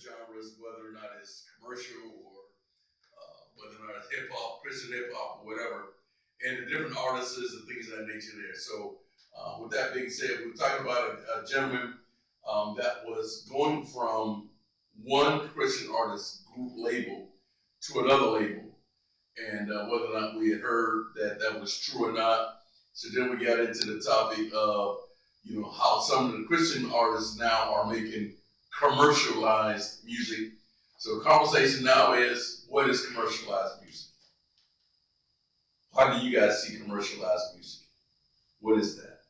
genres, whether or not it's commercial or whether or not it's hip hop, Christian hip hop, or whatever, and the different artists and things of that nature there. So, with that being said, we're talking about a gentleman that was going from one Christian artist group label to another label, and whether or not we had heard that that was true or not. So then we got into the topic of, how some of the Christian artists now are making commercialized music. So the conversation now is, what is commercialized music? How do you guys see commercialized music? What is that?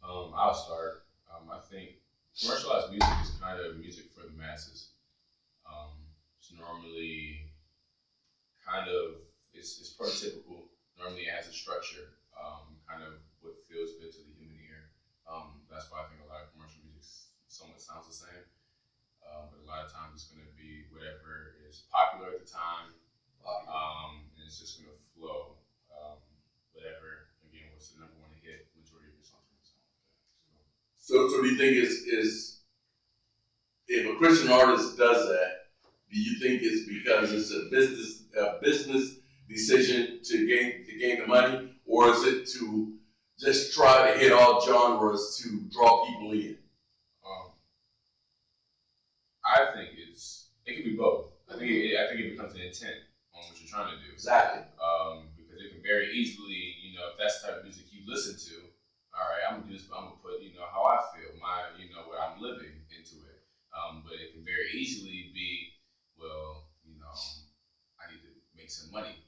I'll start. I think commercialized music is kind of music for the masses. It's normally kind of it's prototypical. Normally, it has a structure, kind of what feels good to the human ear. That's why I think a lot of commercial music somewhat sounds the same. But a lot of times, it's going to be whatever is popular at the time, and it's just going to flow. Whatever again, what's the number one hit? Majority of your songs are going to sound like that. So do you think is if a Christian artist does that, do you think it's because it's a business decision to gain the money, or is it to just try to hit all genres to draw people in? Um, I think it can be both. I think it becomes an intent on what you're trying to do. Exactly. Because it can very easily, if that's the type of music you listen to, all right, I'm gonna do this, but I'm gonna put, how I feel, what I'm living into it. But it can very easily be, well, I need to make some money,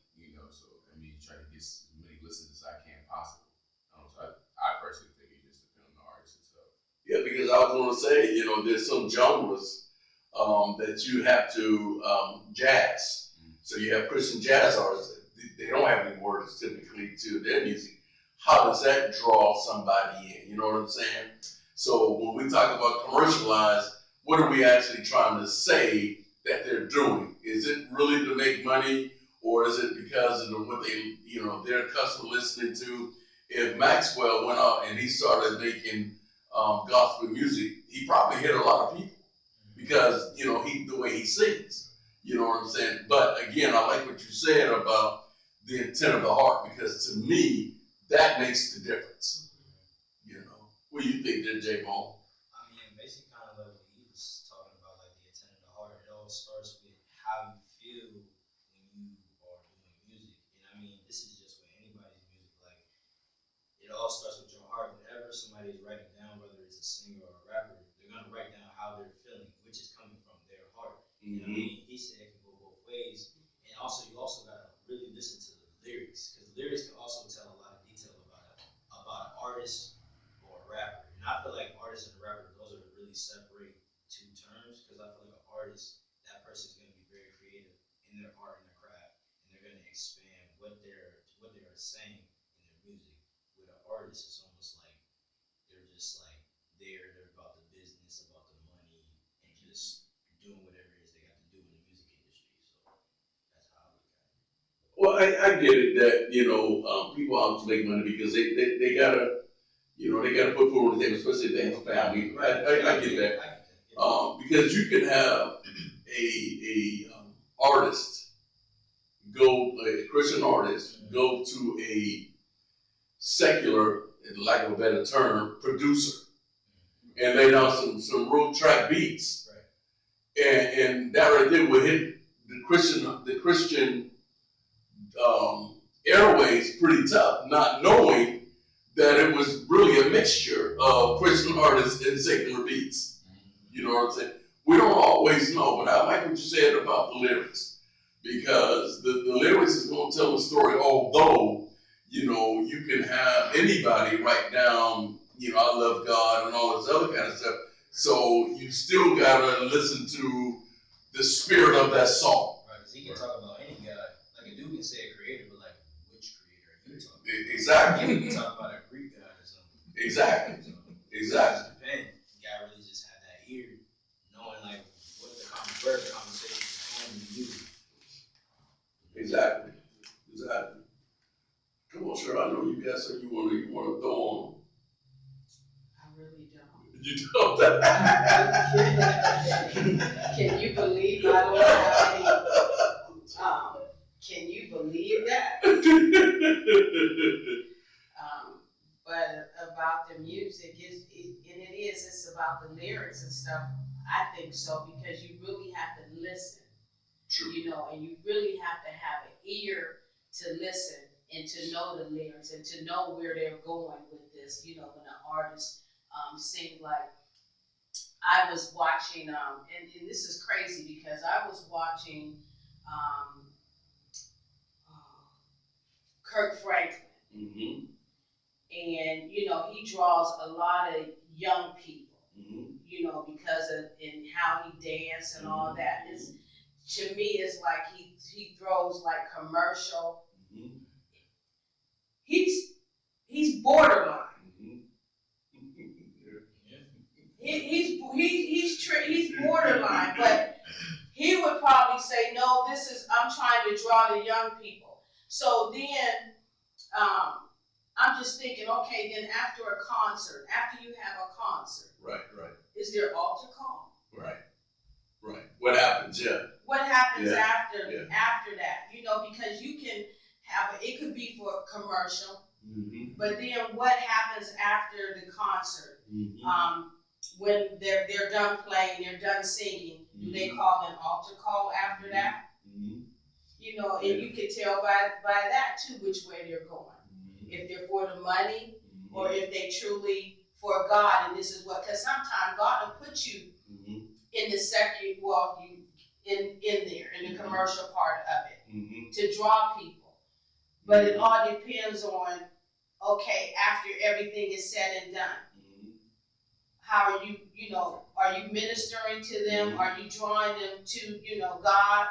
so let me try to get as many listens as I can possible. So I personally think it just depends on the artist itself. Yeah, because I was going to say, there's some genres that you have to jazz. So you have Christian jazz artists. They don't have any words typically to their music. How does that draw somebody in? You know what I'm saying? So when we talk about commercialized, what are we actually trying to say that they're doing? Is it really to make money, or is it because of what they're accustomed to listening to? If Maxwell went out and he started making gospel music, he probably hit a lot of people because the way he sings. You know what I'm saying? But again, I like what you said about the intent of the heart, because to me that makes the difference. What do you think there, J. Bone? I mean, basically, kind of like what he was talking about, like the intent of the heart. It all starts with how you feel when you are doing music. And I mean, this is just with anybody's music. Like, it all starts with your heart. Whenever somebody is writing down, whether it's a singer or a rapper, they're gonna write down how they're feeling, which is coming from their heart. You know what I mean? He said it can go both ways. And also, you also gotta really listen to the lyrics, because lyrics can also tell a lot of detail about an artist or a rapper. And I feel like artist and rapper, those are really separate two terms, because I feel like an artist, that person's going to be very creative in their art and their craft, and they're going to expand what they are saying in their music. With an artist, it's almost like they're just like they're about the business, about the money, and just doing whatever it is they got to do in the music industry. So that's how I look at it. Well, I get it that people out to make money because they gotta they gotta put food on the table, especially if they have a family. I get that. Because you can have a artist a Christian artist go to a secular, in lack of a better term, producer, and lay down some road track beats, and that right there will hit the Christian airways pretty tough, not knowing that it was really a mixture of Christian artists and secular beats. You know what I'm saying? We don't always know, but I like what you said about the lyrics, because the lyrics is going to tell the story, although, you can have anybody write down, I love God and all this other kind of stuff. So you still got to listen to the spirit of that song. Right, because he can talk about any God. Like a dude can say a creator, but like, which creator are you talking about? Exactly. You can talk about a Greek God or something. Exactly. So, Exactly. it depends. You gotta really just have that ear, knowing like where the conversation is going in the music. Exactly. Exactly. Come on, sir. I know you got something you want to throw on. I really don't. You know that? Can you believe I don't have any? Can you believe that? But about the music it's about the lyrics and stuff. I think so because you really have to listen. True. You know, and you really have to have an ear to listen and to know the lyrics and to know where they're going with this. You know, when an artist sing like I was watching, and this is crazy because I was watching Kirk Franklin. Mm-hmm. And, you know, he draws a lot of young people, mm-hmm. you know, because of in how he dances and all that. It's, to me, it's like he throws like commercial. Mm-hmm. He's borderline. Mm-hmm. He's borderline, but he would probably say, no, I'm trying to draw the young people. So then, I'm just thinking, okay, then after a concert, after you have a concert, right, is there altar call? Right. What happens? Yeah. What happens after that? You know, because you can have it could be for commercial, mm-hmm. but then what happens after the concert? Mm-hmm. When they're done playing, they're done singing, do they call an altar call after that? Mm-hmm. You know, and you can tell by that too which way they're going. If they're for the money, or if they truly for God, and this is what, because sometimes God will put you in the second, well, you in there, in the commercial part of it, to draw people. But it all depends on, okay, after everything is said and done, how are you, you know, are you ministering to them? Are you drawing them to, you know, God?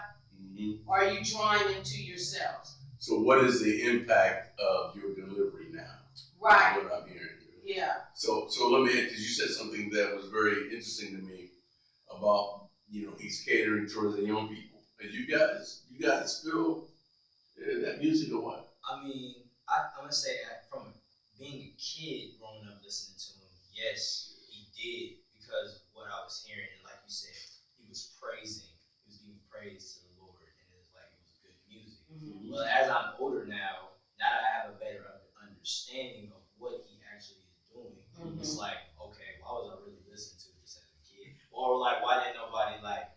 Or are you drawing them to yourselves? So what is the impact of your delivery now? Right. What I'm hearing. Yeah. So let me, because you said something that was very interesting to me about, you know, he's catering towards the young people. And you guys feel that music or what? I mean, I'm going to say from being a kid growing up listening to him, yes, he did. Because what I was hearing, and like you said, he was giving praise to the Lord. And it was like, it was good music. Well, as I'm older now that I have a better understanding of what he actually is doing, it's like, okay, why was I really listening to this as a kid? Or like, why didn't nobody like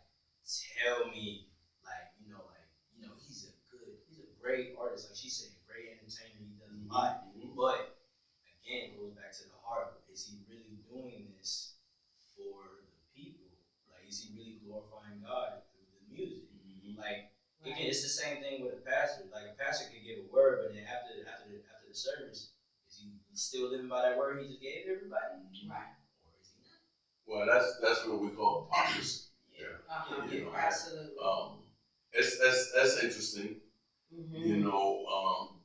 tell me, like, he's a great artist, like she said, great entertainer, he does a lot. But again, it goes back to the heart. Is he really doing this for the people? Like, is he really glorifying God through the music? Like, again, it's the same thing with a pastor. Like, a pastor can give a word, but then after the service, is he still living by that word he just gave everybody? Right. Or is he not? Well, that's what we call hypocrisy. Absolutely. That's interesting. You know.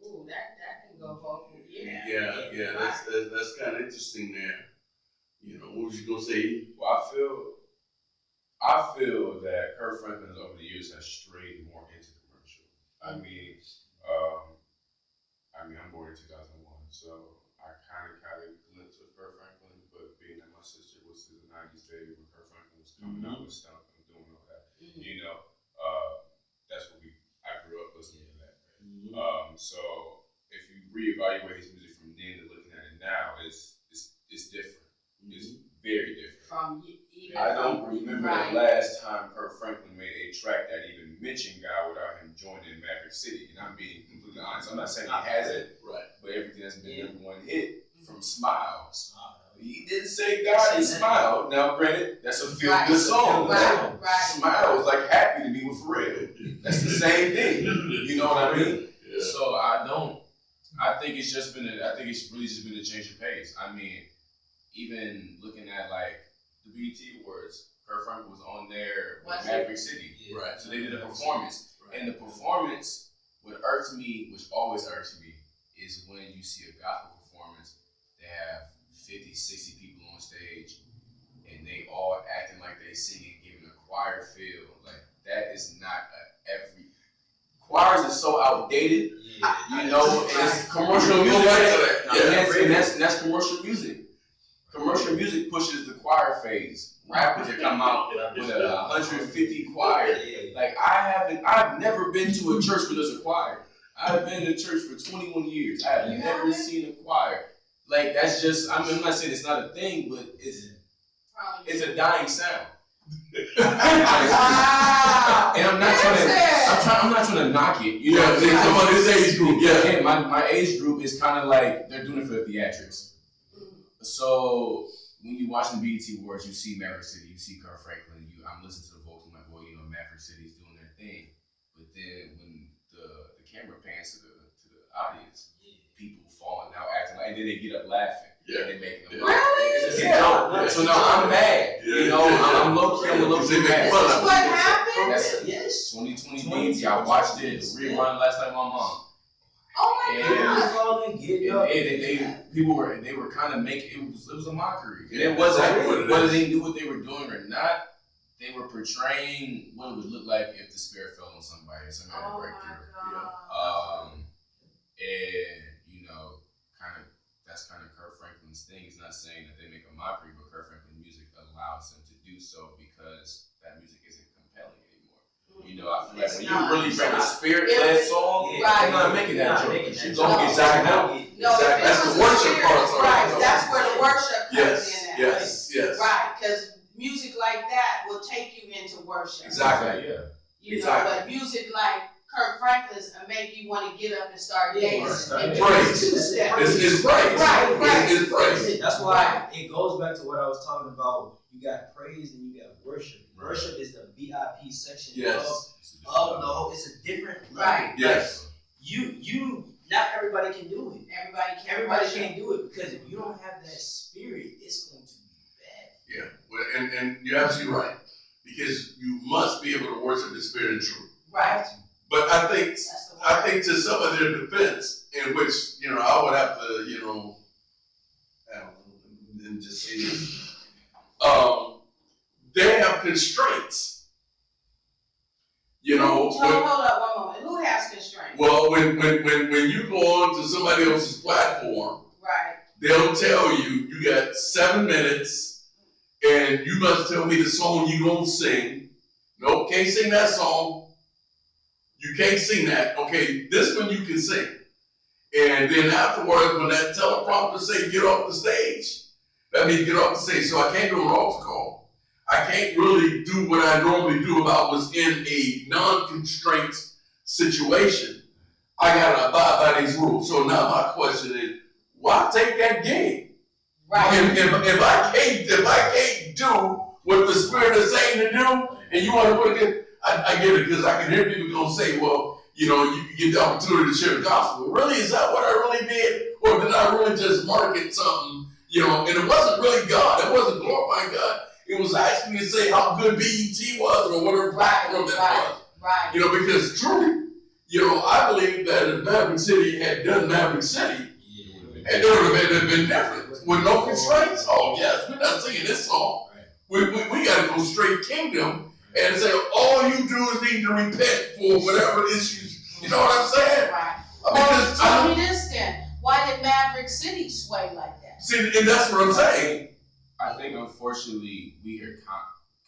Ooh, that can go both ways. Yeah. That's kind of interesting there. You know, what was you gonna say? Well, I feel that Kirk Franklin over the years has strayed more into commercial. I'm born in 2001, so I kind of glimpsed with Kirk Franklin, but being that my sister was in the 90s baby when Kirk Franklin was coming out with stuff and doing all that, you know, that's what I grew up listening to that. So if you reevaluate his music from then to looking at it now, it's different. It's very different. I don't remember the last time Kirk Franklin made a track that even mentioned God without him joining Maverick City. And I'm being completely honest. I'm not saying he hasn't, but everything that's been number one hit from Smile. He didn't say God and Smile. Now, granted, that's a feel-good song. Smile is like happy to be with Pharrell. That's the same thing. You know what I mean? Yeah. So I think it's really just been a change of pace. I mean, even looking at like the BET Awards, Kirk Franklin was on there with Maverick City. Right. So they did a performance. And the performance, what irks me, which always irks me, is when you see a gospel performance, they have 50, 60 people on stage, and they all acting like they singing, giving a choir feel. Like, that is not choirs is so outdated, you know, and it's commercial music. And that's commercial music. Commercial music pushes the choir phase. Rappers that come out with 150 choir. Like I've never been to a church where there's a choir. I've been to church for 21 years. I have never seen a choir. Like that's just. I mean, I'm not saying it's not a thing, but it's a dying sound. And I'm not trying to knock it. You know, somebody this age group. Yeah. Again, my age group is kind of like they're doing it for the theatrics. So when you watching BET Awards, you see Maverick City, you see Kirk Franklin. I'm listening to the vocals, I'm like, well, you know, Maverick City's doing their thing. But then when the camera pans to the audience, people falling out, acting like, and then they get up laughing. Yeah. And they making them laugh. It's a joke. So now I'm mad. You know, I'm low key. I'm a little bit mad. This is what happened? Yes. 2020 BET. I watched it rerun last night with my mom. Oh my God! They were kind of making it was a mockery. And it wasn't whether they knew what they were doing or not. They were portraying what it would look like if the spirit fell on somebody and somebody had a breakthrough. And you know, that's kind of Kirk Franklin's thing. He's not saying that they make a mockery, but Kirk Franklin's music allows them to do so because that music isn't compelling anymore. You know, I feel like when you really bring a spirit-led song, they're not making that joke. You're going to get zagged out. That's the worship part. Right, that's where the worship comes in at. Yes. Right, because music like that will take you into worship. Exactly, You know, but music like Kirk Franklin's make you want to get up and start dancing. Praise. It's praise. Right. It's praise. That's why it goes back to what I was talking about. You got praise and you got worship. Worship is the VIP section of the whole. It's a different level. Right. Yes. You. Not everybody can do it. Everybody can't do it because if you don't have that spirit, it's going to be bad. Yeah. Well, and you're absolutely right because you must be able to worship the spirit and truth. Right. But I think to some of their defense, in which I would have to and just say this, they have constraints. Hold up one moment. Who has constraints? Well, when you go on to somebody else's platform, right, they'll tell you got 7 minutes, and you must tell me the song you gonna sing. Nope, can't sing that song. You can't sing that. Okay, this one you can sing. And then afterwards, when that teleprompter say get off the stage, that means get off the stage. So I can't do an altar call. I can't really do what I normally do if I was in a non-constraint situation. I gotta abide by these rules. So now my question is, why take that game? Right. If I can't do what the Spirit is saying to do, and you want to put it in, I get it because I can hear people gonna say, well, you get the opportunity to share the gospel. Really, is that what I really did, or did I really just market something? And it wasn't really God. It wasn't glorifying God. It was asking me to say how good BET was or whatever platform that was. Right. Because truly, I believe that if Maverick City had done Maverick City, and it would have been different. With no constraints. Oh, yes, we're not singing this song. We got to go straight kingdom and say, all you do is need to repent for whatever issues. You know what I'm saying? Right. Tell me this then. Why did Maverick City sway like that? See, and that's what I'm saying. I think, unfortunately, we hear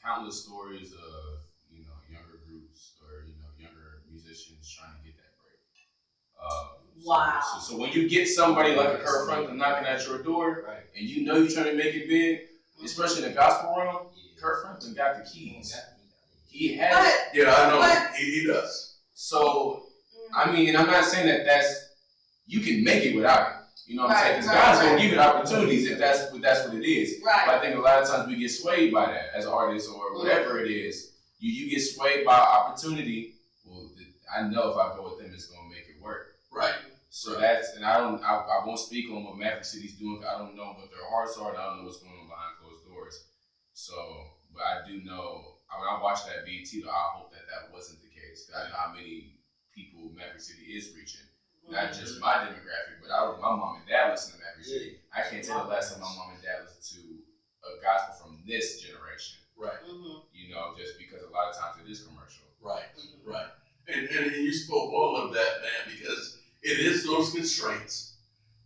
countless stories of, younger groups or, younger musicians trying to get that break. Wow. So when you get somebody like a Kirk Franklin knocking at your door, and you're trying to make it big, especially in the gospel realm, Kirk Franklin got the keys. He has it. Yeah, I know. He does. So, I mean, and I'm not saying you can make it without it. You know what I'm saying? Because God's going to give you opportunities if that's what it is. Right. But I think a lot of times we get swayed by that as artists or whatever it is. You get swayed by opportunity. Well, I know if I go with them, it's going to make it work. Right. So and I won't speak on what Maverick City's doing. I don't know what their hearts are, and I don't know what's going on behind closed doors. So, but I do know, when I watched that BET, I hope that wasn't the case. I know how many people Maverick City is reaching. Not just my demographic, but my mom and dad listen to Maverick City. I can't tell the last time my mom and dad listened to a gospel from this generation. Right. Just because a lot of times it is commercial. Right. Right. And you spoke all of that, man, because it is those constraints,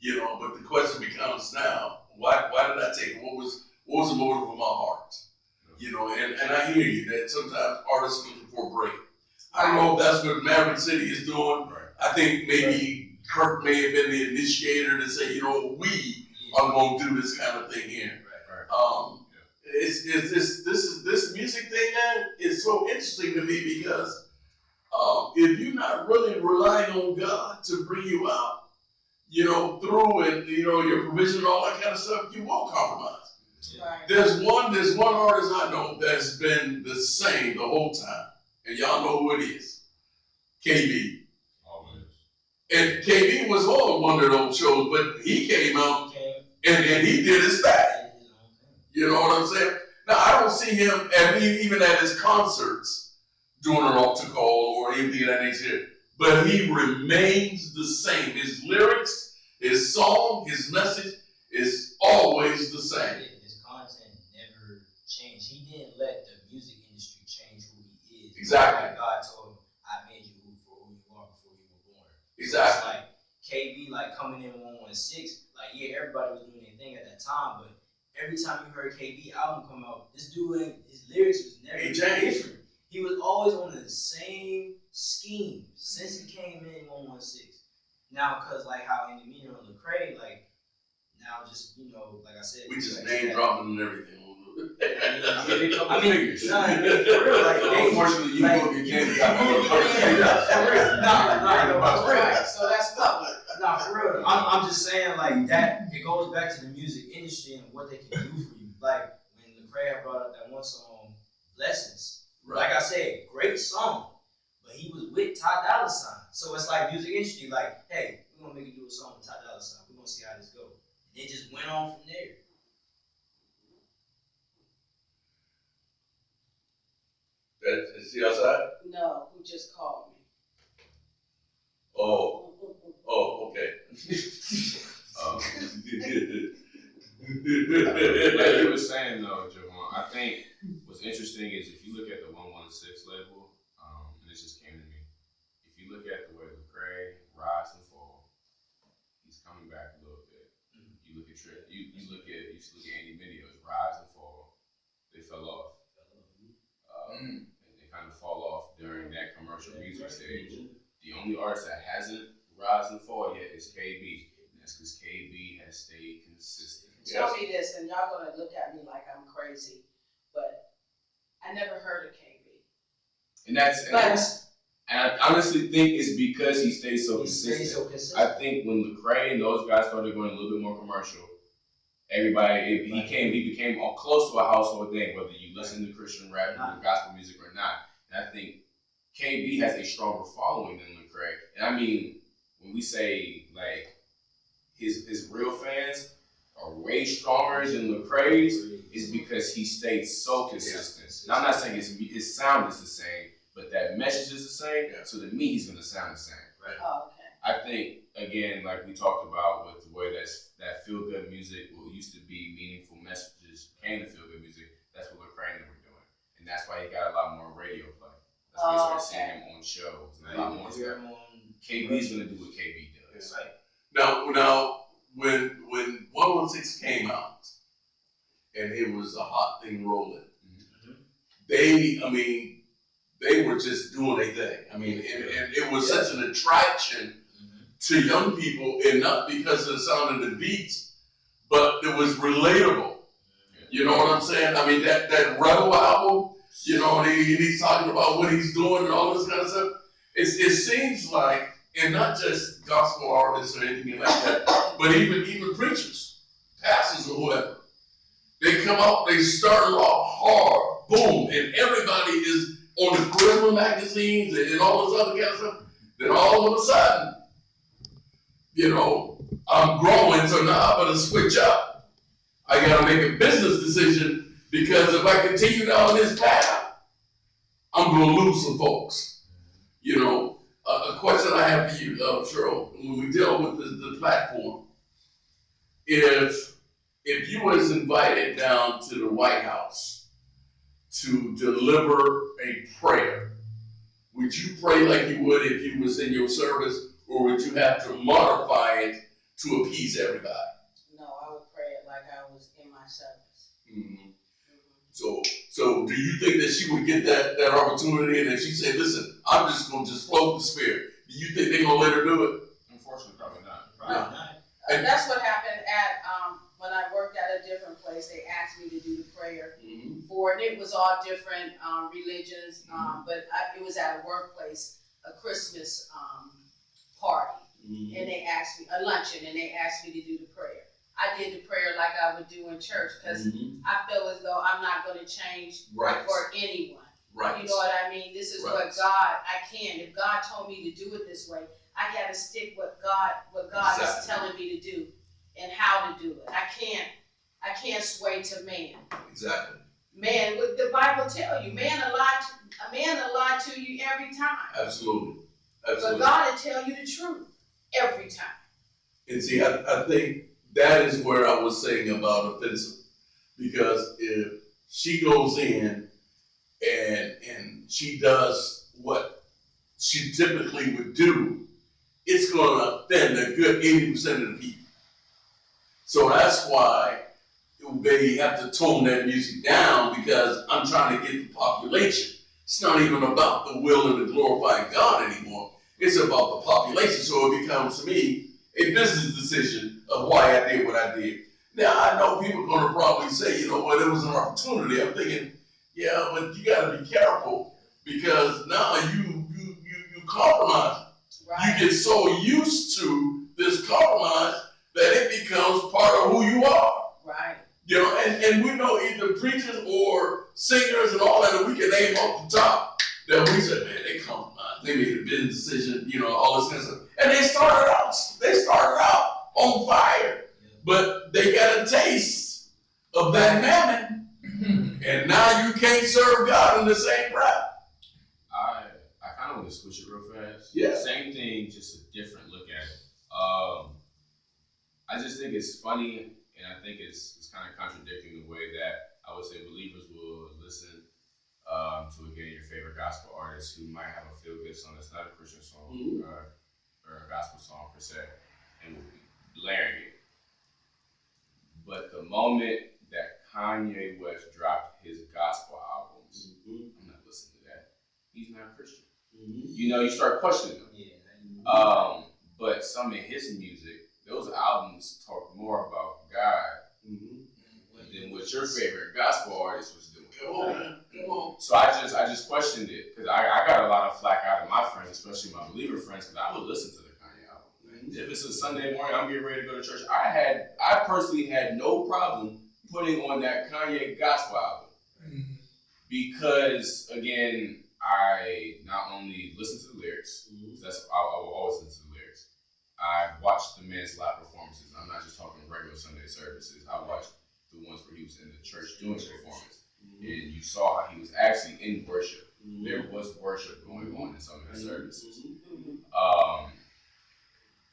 but the question becomes now, Why did I take it? What was the motive of my heart? You know, and I hear you that sometimes artists are looking for a break. I don't know if that's what Maverick City is doing. Right. I think maybe Kirk may have been the initiator to say, you know, we are going to do this kind of thing here. Right. This music thing, man, is so interesting to me because if you're not really relying on God to bring you out, you know, through and you know your provision and all that kind of stuff, you won't compromise. Right. There's one artist I know that's been the same the whole time, and y'all know who it is, KB. And KB was on one of those shows, but he came out and he did his thing. You know what I'm saying? Now I don't see him even at his concerts doing an altar call or anything of that nature, but he remains the same. His lyrics, his song, his message is always the same. His content never changed. He didn't let the music industry change who he is. Exactly. Like God told him, I made you for who you are before you were born. Exactly. So it's like KB like coming in 116, like yeah, everybody was doing their thing at that time, but every time you heard KB album come out, this dude, his lyrics was never different. He was always on the same scheme since he came in 116. Now, cause like how in the meeting on Lecrae, like now just you know, like I said, we just name dropping and everything. I mean, for real, like unfortunately, you will get candy. For real. So that's public. Nah, for real. I'm just saying like that. It goes back to the music industry and what they can do for you. Like when Lecrae brought up that one song, "Lessons." Right. Like I said, great song, but he was with Ty Dolla $ign. So it's like music industry, like, hey, we're gonna make you do a song with Ty Dolla $ign. We're gonna see how this goes. And it just went on from there. Is he outside? No, who just called me? Oh, okay. Like you were saying though, Javon, I think what's interesting is if you look at the 116 label, and this just came to me. If you look at the way Lecrae rise and fall, he's coming back a little bit. You look at you look at Andy Minio's rise and fall, they fell off. And they kind of fall off during that commercial music stage. The only artist that hasn't rise and fall yet is KB. And that's because KB has stayed consistent. Tell me this, and y'all gonna look at me like I'm crazy, but I never heard of KB. And I honestly think it's because he stays so consistent. I think when Lecrae and those guys started going a little bit more commercial, everybody, he became all close to a household thing, whether you listen to Christian rap or gospel music or not. And I think KB has a stronger following than Lecrae. And I mean, when we say like his real fans are way stronger than Lecrae's, is because he stayed so consistent. And I'm not saying his sound is the same, but that message is the same. So to me, he's gonna sound the same. Right. Oh, okay. I think again, like we talked about with the way that feel good music, what used to be meaningful messages, became to feel good music. That's what Lecrae and them were doing, and that's why he got a lot more radio play. That's why you started seeing him on shows and a lot more stuff. KB's gonna do what KB does. Right. Now, when 116 came out, and it was a hot thing rolling, they were just doing their thing. I mean, and it was such an attraction to young people, and not because of the sound of the beats, but it was relatable. You know what I'm saying? I mean, that Rebel album, you know, and he's talking about what he's doing and all this kind of stuff. It seems like, and not just gospel artists or anything like that, but even preachers, pastors or whoever, they come out, they start off hard, boom, and everybody is on the charisma magazines and all this other kind of stuff. Then all of a sudden, you know, I'm growing, so now I'm gonna switch up. I gotta make a business decision because if I continue down this path, I'm gonna lose some folks. You know, a question I have for you, Cheryl, when we deal with the platform, if you was invited down to the White House to deliver a prayer, would you pray like you would if you was in your service, or would you have to modify it to appease everybody? No, I would pray it like Mm-hmm. So do you think that she would get that opportunity, and if she said, "Listen, I'm just gonna just flow with the Spirit," do you think they're gonna let her do it? Unfortunately, probably not. Probably not. And that's what happened at when I worked at a different place. They asked me to do the prayer for it. It was all different religions, but it was at a workplace, a Christmas party, and they asked me a luncheon, and they asked me to do the prayer. I did the prayer like I would do in church because I feel as though I'm not going to change for anyone. Right. You know what I mean? This is what God, if God told me to do it this way, I got to stick what God is telling me to do and how to do it. I can't sway to man. Exactly. Man, what the Bible tell you, man will lie to you every time. Absolutely. But God will tell you the truth every time. And see, I think that is where I was saying about offensive, because if she goes in and she does what she typically would do, it's going to offend a good 80% of the people. So that's why they have to tone that music down, because I'm trying to get the population. It's not even about the will and the glorifying God anymore. It's about the population. So it becomes, to me, a business decision of why I did what I did. Now, I know people are going to probably say, you know what, it was an opportunity. I'm thinking, yeah, but you got to be careful, because now you compromise. Right. You get so used to this compromise that it becomes part of who you are. Right. You know, and we know either preachers or singers and all that we can name off the top that we said, man, they compromised. They made a business decision, you know, all this kind of stuff. And they started out on fire. But they got a taste of that mammon. And now you can't serve God in the same breath. I kind of want to switch it real fast. Yeah. Same thing, just a different look at it. I just think it's funny, and I think it's kind of contradicting the way that I would say believers will listen to, again, your favorite gospel artist who might have a feel-good song that's not a Christian song or a gospel song per se, and will be blaring it. But the moment that Kanye West dropped his gospel albums, I'm not listening to that. He's not a Christian. You know, you start questioning him. Yeah. But some of his music, those albums talk more about God than what your favorite gospel artist was doing. Come on. So I just questioned it, because I got a lot of flack out of my friends, especially my believer friends, because I would listen to the Kanye album. If it's a Sunday morning, I'm getting ready to go to church. I personally had no problem putting on that Kanye gospel album, because again, I not only listen to the lyrics, I will always listen to the lyrics. I've watched the man's live performances. I'm not just talking regular Sunday services. I watched the ones where he was in the church doing performance, and you saw how he was actually in worship. There was worship going on in some of his services.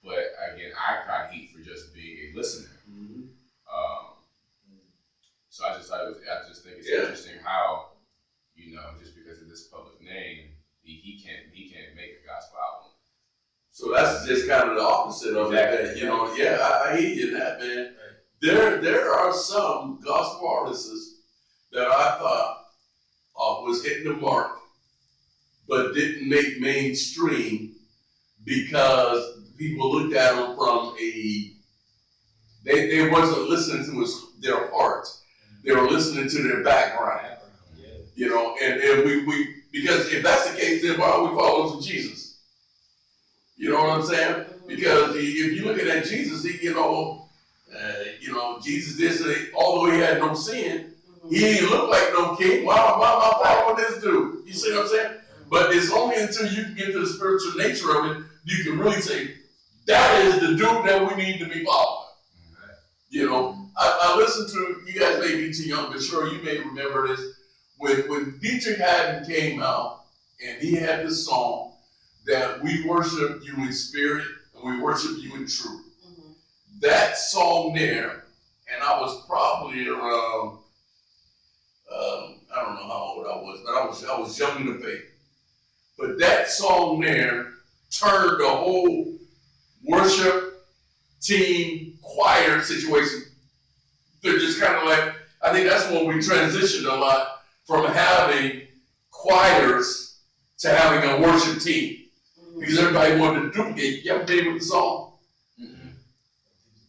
But again, I got heat for just being a listener. So I just think it's interesting how, you know, just because of this public name, he can't make a gospel album. So that's just kind of the opposite of it. You know, I hear you in that, man. There are some gospel artists that I thought was hitting the mark, but didn't make mainstream because people looked at them from they wasn't listening to their heart. They were listening to their background. You know, and we because if that's the case, then why are we followers of Jesus? You know what I'm saying? Because if you're looking at Jesus, Jesus did say, although he had no sin, he didn't look like no king. Why am I following this dude? You see what I'm saying? But it's only until you can get to the spiritual nature of it, you can really say, that is the dude that we need to be following. You know, I listened to, you guys may be too young, but sure, you may remember this. When Dietrich Haddon came out, and he had this song that we worship you in spirit and we worship you in truth. That song there, and I was probably around, I don't know how old I was, but I was young in the faith. But that song there turned the whole worship team choir situation. They're just kind of like, I think that's when we transitioned a lot from having choirs to having a worship team. Because everybody wanted to duplicate. You ever played with the song?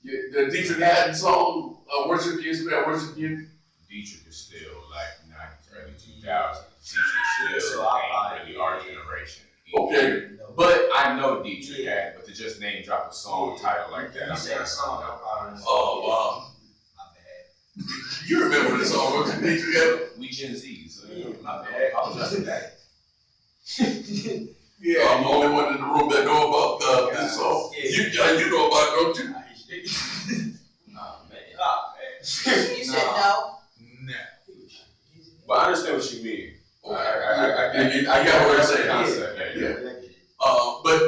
The Dietrich Haddon song, Worship You, Israel, Worship You? Dietrich is still like 90s, early 2000s. Dietrich still ain't really our generation. Okay. But I know Dietrich Haddon, but to just name drop a song title like that, You said a song, oh, wow. My bad. You remember the song, wasn't it, Dietrich Haddon? We Gen Z's. My bad. I apologize for that. Yeah. I'm the only one in the room that know about this song. Yeah. You know about it, don't you? Oh, man. You said no? No. But I understand what you mean. I got what I'm saying. Concept. Yeah. But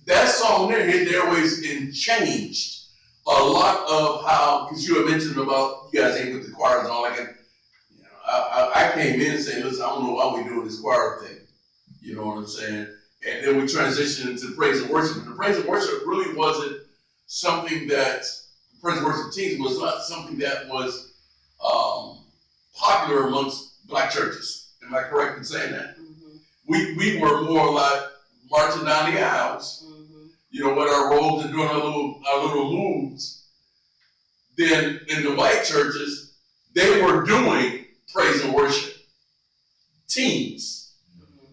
that song there hit the airways and changed a lot of how, because you had mentioned about you guys ain't with the choirs and all that. You know, I came in saying, listen, I don't know why we doing this choir thing. You know what I'm saying? And then we transitioned into praise and worship. And the praise and worship really wasn't something that, praise and worship teams was not something that was popular amongst black churches. Am I correct in saying that? Mm-hmm. We were more like marching down the aisles, you know, with our robes and doing our little moves. Then in the white churches, they were doing praise and worship teams,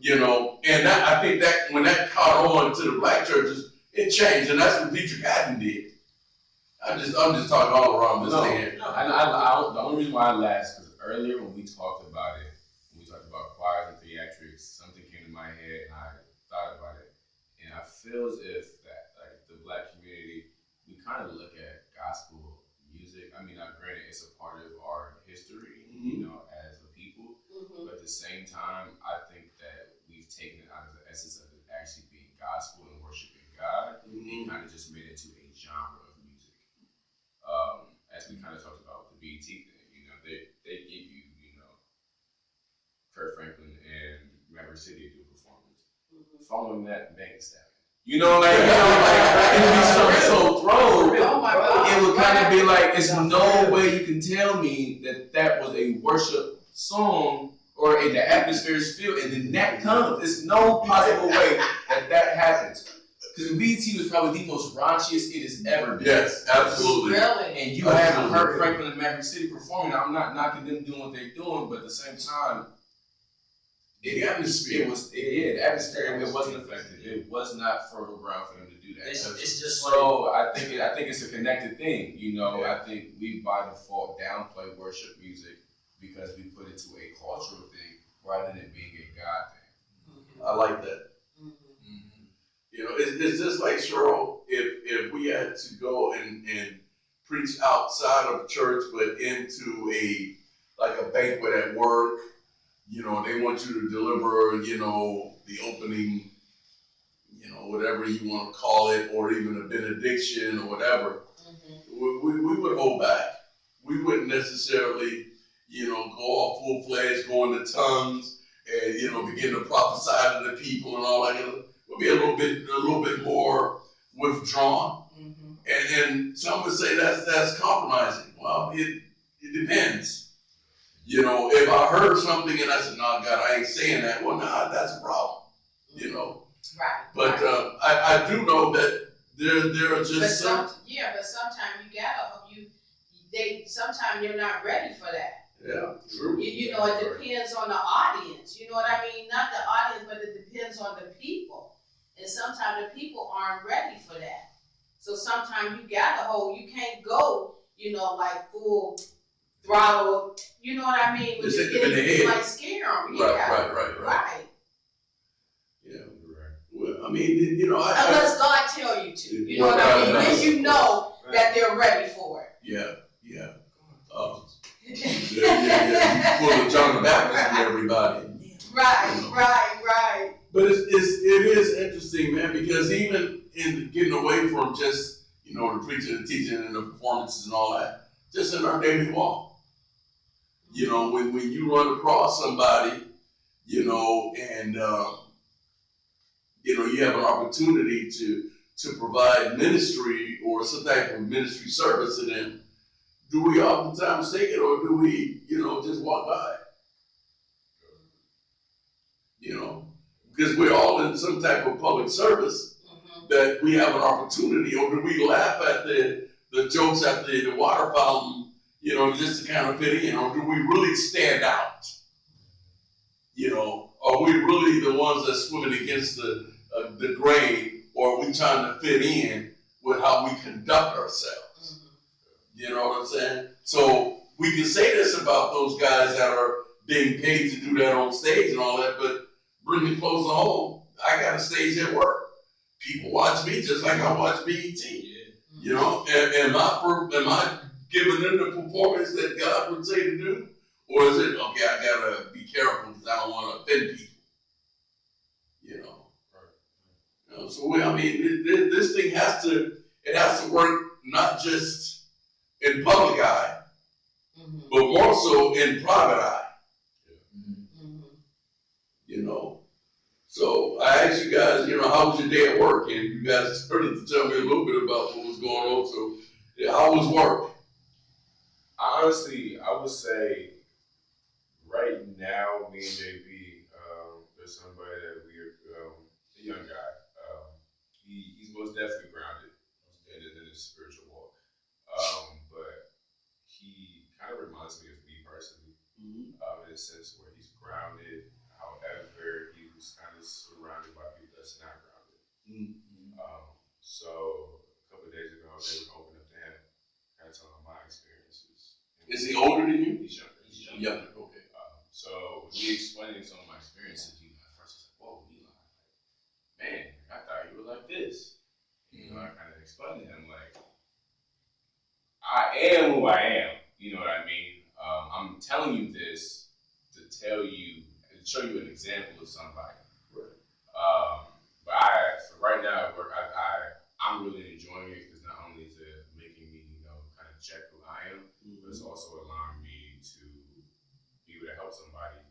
you know, and that, I think that when that caught on to the black churches, it changed, and that's what Dietrich Haddon did. I'm just talking all around this thing here. The only reason why I laughed is because earlier when we talked about it, when we talked about choirs and theatrics, something came to my head and I thought about it, and I feel as if that, like, the black community, we kind of look at gospel music. I mean, granted, it's a part of our history, you know, as a people, but at the same time, I think that we've taken it out of the essence of it actually being gospel and worshiping God, and kind of just made it into a genre of music. As we kind of talked about with the BET thing, you know, they give you, you know, Kurt Franklin and Maverick City do a performance. Following that, Megan Thee Stallion. You know, like, it would be so thrown. Oh my God. It would kind of be like, there's no way you can tell me that was a worship song or in the atmosphere is filled, and then that comes. There's no possible way that happens. Because BET was probably the most raunchiest it has ever been. Yes, absolutely. Really? And you have Kurt Franklin and Maverick City performing. I'm not knocking them doing what they're doing, but at the same time, the atmosphere. The atmosphere. It wasn't affected. It was not fertile ground for them to do that. It's just so I think it's a connected thing. You know, yeah. I think we by default downplay worship music because we put it to a cultural thing rather than it being a God thing. I like that. You know, it's just like, Cheryl, if we had to go and preach outside of church, but into a banquet at work, you know, they want you to deliver, you know, the opening, you know, whatever you want to call it, or even a benediction or whatever, we would hold back. We wouldn't necessarily, you know, go all full-fledged, go into tongues, and, you know, begin to prophesy to the people and all that. We'll be a little bit more withdrawn, and some would say that's compromising. Well, it depends. You know, if I heard something and I said, "No, God, I ain't saying that," well, nah, that's a problem. You know, right? But I do know that there are just some. But sometimes sometimes you're not ready for that. Yeah, true. You know, it depends on the audience. You know what I mean? Not the audience, but it depends on the people. And sometimes the people aren't ready for that. So sometimes you can't go, you know, like full throttle. You know what I mean? Just hit them in the head. Like scare them. Yeah. Right. Yeah. Well, I mean, you know, unless God tell you to. You know what I mean? Then you know that they're ready for it. Yeah. You pull the John the Baptist and everybody. Right, you know. right. But it is interesting, man, because even in getting away from just, you know, the preaching and teaching and the performances and all that, just in our daily walk, you know, when you run across somebody, you know, and you know, you have an opportunity to provide ministry or some type of ministry service to them, do we oftentimes take it, or do we, just walk by? Because we're all in some type of public service that we have an opportunity, or do we laugh at the jokes at the water fountain, just to kind of fit in, or do we really stand out? Are we really the ones that's swimming against the grain, or are we trying to fit in with how we conduct ourselves? You know what I'm saying? So we can say this about those guys that are being paid to do that on stage and all that, but bring it close to home. I got a stage at work. People watch me just like I watch BET. Am I giving them the performance that God would say to do? Or is it, okay, I gotta be careful because I don't want to offend people? So this thing has to work not just in public eye, but more so in private eye. So I asked you guys, how was your day at work? And you guys started to tell me a little bit about what was going on. So how was work? Honestly, I would say right now, me and JB, there's somebody that we're a young guy. He's most definitely grounded in his spiritual walk. But he kind of reminds me of me personally, in a sense where he's grounded. However, he was kind of surrounded by people that's not grounded. So a couple of days ago, they would open up to him, kind of telling him my experiences. Is he older than you? He's younger. Younger. Okay. So he explaining some of my experiences. He at first was like, "Whoa, Eli, man, I thought you were like this." I kind of explained to him like, I am who I am. You know what I mean? I'm telling you this to show you an example of somebody. Right. But for right now at work, I'm really enjoying it because not only is it making me, kind of check who I am, but it's also allowing me to be able to help somebody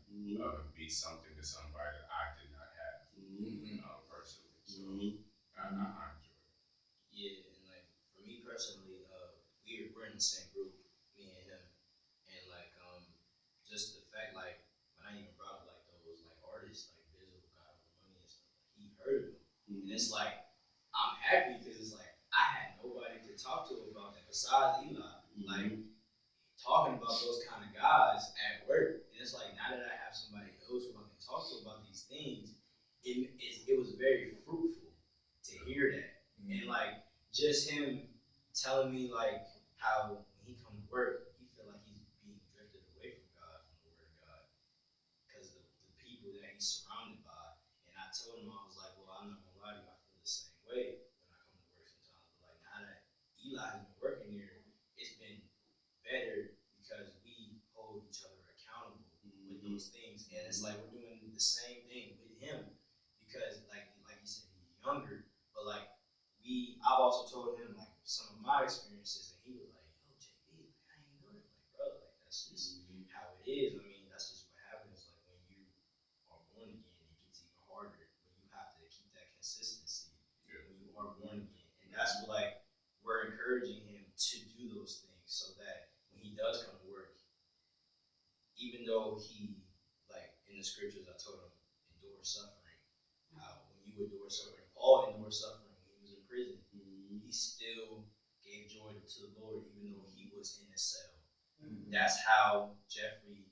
be something to somebody that I did not have personally. So I enjoy it. Yeah, and like for me personally, we're in the same group, me and him, and like just the fact like when I even brought up like those like artists like Bizzle, God Over Money and stuff, like he heard them, and it's like I'm happy because it's like I had nobody to talk to about that besides Eli, like talking about those kind of guys at work, and it's like now that I have somebody else who I can talk to about these things, it was very fruitful to hear that, and like just him telling me like how when he come to work, he feel like he's being drifted away from God, from the Word of God, because the people that he's surrounded by. And I told him I was like, well, I'm not gonna lie to you, I feel the same way when I come to work sometimes. But like now that Eli has been working here, it's been better because we hold each other accountable with those things, and it's like we're doing the same thing with him because like you said, he's younger, but like I've also told him like some of my experiences, and he was like, "Yo, JB, like, I ain't know that, like, bro, like that's just how it is. I mean, that's just what happens. Like when you are born again, it gets even harder when you have to keep that consistency when you are born again, and that's what like we're encouraging him to do those things so that when he does come to work, even though he like in the scriptures, I told him endure suffering. How when you endure suffering, Paul endured suffering when he was in prison. He still gave joy to the Lord, even though he was in a cell. That's how Jeffrey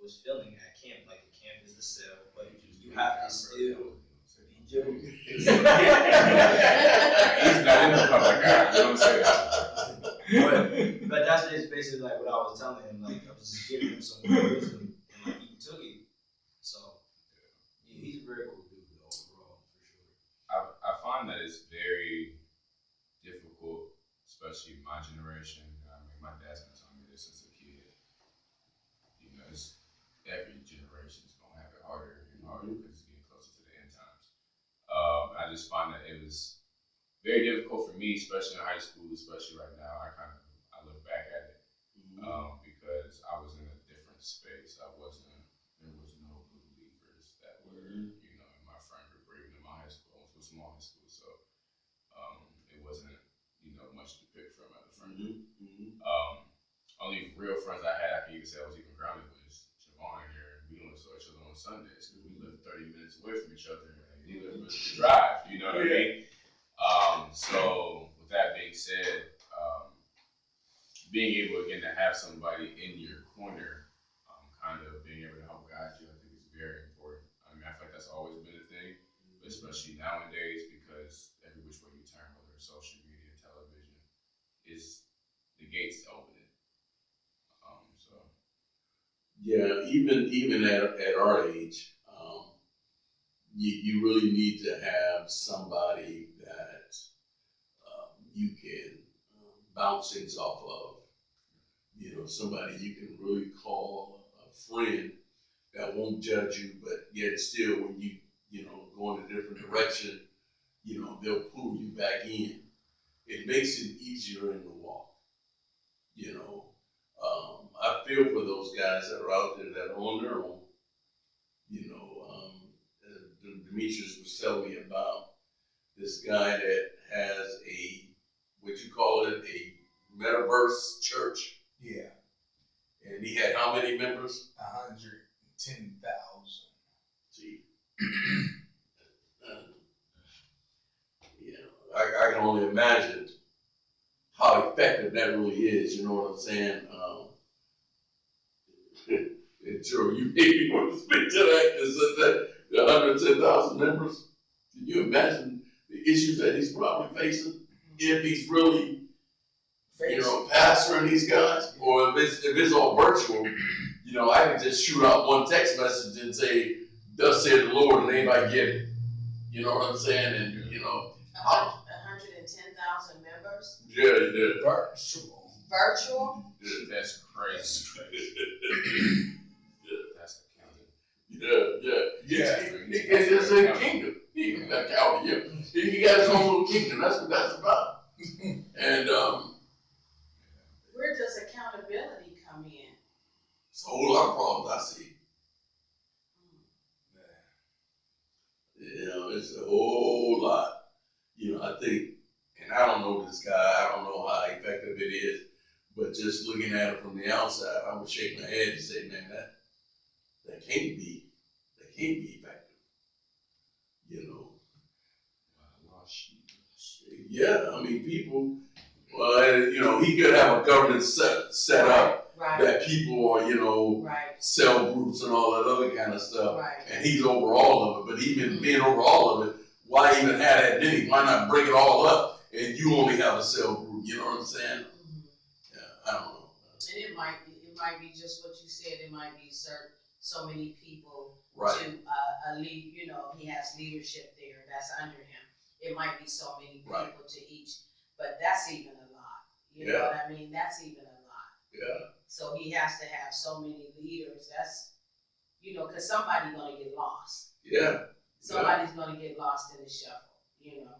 was feeling at camp. Like the camp is the cell, but you have to still be joking. He's not in the public eye. You don't say that. But that's just basically like what I was telling him. Like I was just giving him some wisdom, and like he took it. So yeah, he's a very cool dude overall, for sure. I find that it's very difficult, especially my generation. I mean, my dad's been telling me this since a kid. It's every generation is gonna have it harder and harder because it's getting closer to the end times. I just find that it was very difficult for me, especially in high school, especially right now. I look back at it because I was in a different space. There was no believers that were, in my friend group or even in my high school. I went to a small high school, so it wasn't, bunch to pick from as a friend. Mm-hmm. Only real friends I had, I can even say I was even grounded with, is Javon here. We only saw each other on Sundays because we lived 30 minutes away from each other, and neither of us could drive. You know what I mean? So with that being said, being able again to have somebody in your corner, kind of being able to help guide you, I think is very important. I mean, I feel like that's always been a thing, but especially nowadays because every which way you turn, whether it's social media, television, is the gates to open it. So Yeah, even at our age, you really need to have somebody that you can bounce things off of. You know, somebody you can really call a friend that won't judge you, but yet still when you know go in a different direction, you know they'll pull you back in. It makes it easier in the walk. You know, I feel for those guys that are out there that are on their own. You know, Demetrius was telling me about this guy that has a what you call it a metaverse church. Yeah. And he had how many members? 110,000. See, you know, I can only imagine how effective that really is. You know what I'm saying? And Joe, you made me want to speak to that. Is that the 110,000 members? Can you imagine the issues that he's probably facing if he's really, you know, pastoring these guys, or if it's all virtual? You know, I can just shoot out one text message and say, "Thus said the Lord," and anybody get it. You know what I'm saying? And you know, 110,000 members. yeah, yeah. Virtual. Virtual. that's crazy. That's the county. Yeah. It's a kingdom. He got county. Yeah. He got his own little kingdom. That's what that's about. And where does accountability come in? it's a whole lot of problems I see. You know, it's a whole lot. You know, I think, and I don't know this guy. I don't know how effective it is, but just looking at it from the outside, I would shake my head and say, "Man, that can't be effective." You know. Yeah, I mean, people. Well, you know, he could have a government set up that people are, you know, cell groups and all that other kind of stuff, and he's over all of it. But even being over all of it, why even have that many? Why not break it all up and you only have a cell group? You know what I'm saying? Mm-hmm. Yeah, I don't know. And it might be just what you said. It might be so many people to lead. You know, he has leadership there that's under him. It might be so many people to each, but that's even a lot. You know what I mean? That's even a lot. Yeah. So he has to have so many leaders. That's, you know, because somebody's gonna get lost. Yeah. Somebody's gonna get lost in the shuffle. You know.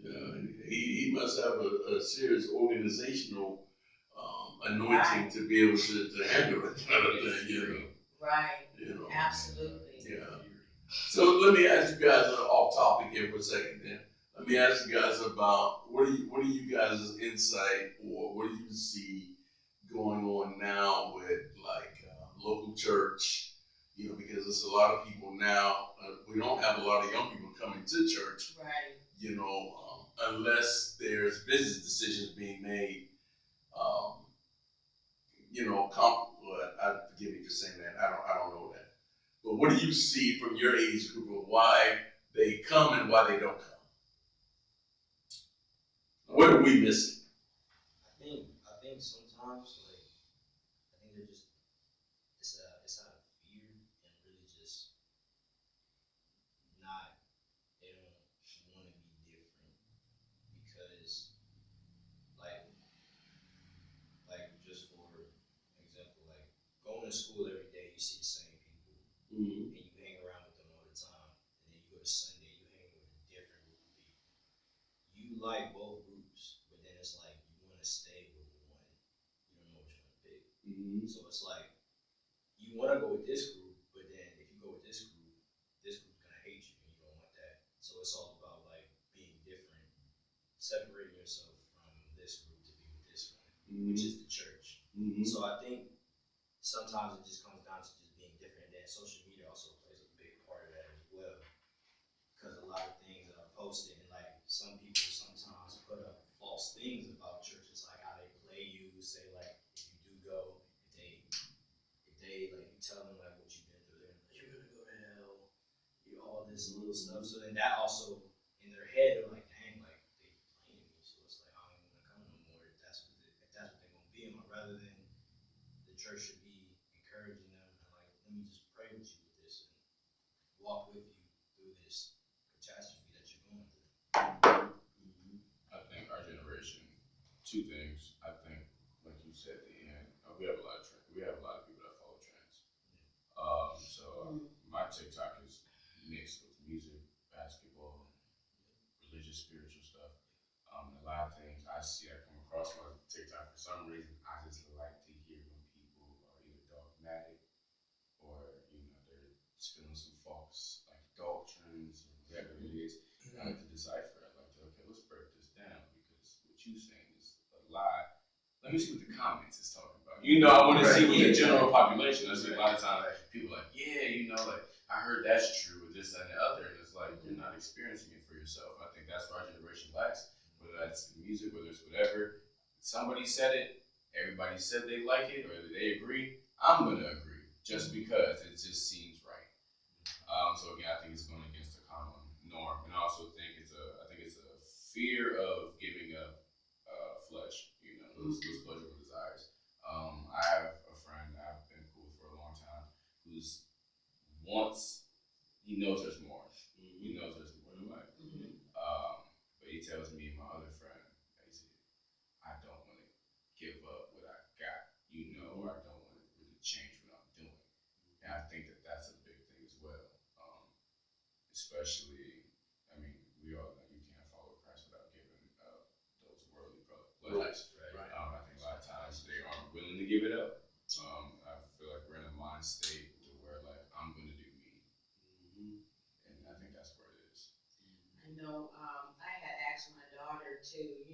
Yeah. He must have a serious organizational anointing to be able to handle it kind of thing. You know. Right. You know. Absolutely. Yeah. So let me ask you guys off topic here for a second. Then let me ask you guys about what are you guys' insight, or what do you see going on now with like local church? You know, because there's a lot of people now. We don't have a lot of young people coming to church. Right. You know, unless there's business decisions being made. You know, forgive me for saying that. I don't know that. But what do you see from your age group of why they come and why they don't come? What are we missing? I think sometimes I think they're just it's out of fear and really just not they don't want to be different because just for example going to school every day you see the same people. Mm-hmm. And you hang around with them all the time. And then you go to Sunday, you hang with a different group of people. You like both groups, but then it's like you want to stay with one. You don't know which one to pick. Mm-hmm. So it's like you want to go with this group, but then if you go with this group's gonna hate you, and you don't want that. So it's all about being different, separating yourself from this which is the church. Mm-hmm. So I think sometimes it just comes down to just being different. And then social media also plays a big part of that as well, because a lot of things that are posted, and like some people sometimes put up false things about churches, like how they play you, say like if you do go, if they like you tell them like what you've been through, they're like, you're gonna go to hell, you all this little stuff. So then that also in their head they're like, dang, like they playing me, so it's like I don't even want to come no more if that's what they're gonna be. Rather than the church should be encouraging them and like, let me just pray with you with this and walk with you through this catastrophe that you're going through. I think our generation, two things. I think, like you said at the end, we have a lot of people that follow trends. My TikTok is mixed with music, basketball, religious, spiritual stuff. A lot of things I come across my TikTok for some reason. I just like to hear when people are either dogmatic or they're spilling some false like doctrines or whatever it is. I like to decipher. I like to let's break this down because what you're saying is a lie. Let me see what the comments is talking about. I want to see what the general population. I see a lot of times people are like, yeah, like I heard that's true with this and the other, and it's like you're not experiencing it for yourself. I think that's why our generation lacks. Whether that's music, whether it's whatever, somebody said it, everybody said they like it or they agree. I'm gonna agree just because it just seems right. So again, I think it's going against the common norm, and I also think it's a fear of giving up flesh. Those pleasurable desires. I have a friend that I've been cool for a long time who's he knows there's more. He knows there's more to life. But he tells me and my other friend, basically, I don't want to give up what I got, or I don't want to really change what I'm doing. And I think that that's a big thing as well. Especially, we all know you can't follow Christ without giving up those worldly pleasures. Right. I think a lot of times they aren't willing to give it up. I feel like we're in a mind state to where like I'm going to do me, and I think that's where it is. I know. I had asked my daughter too.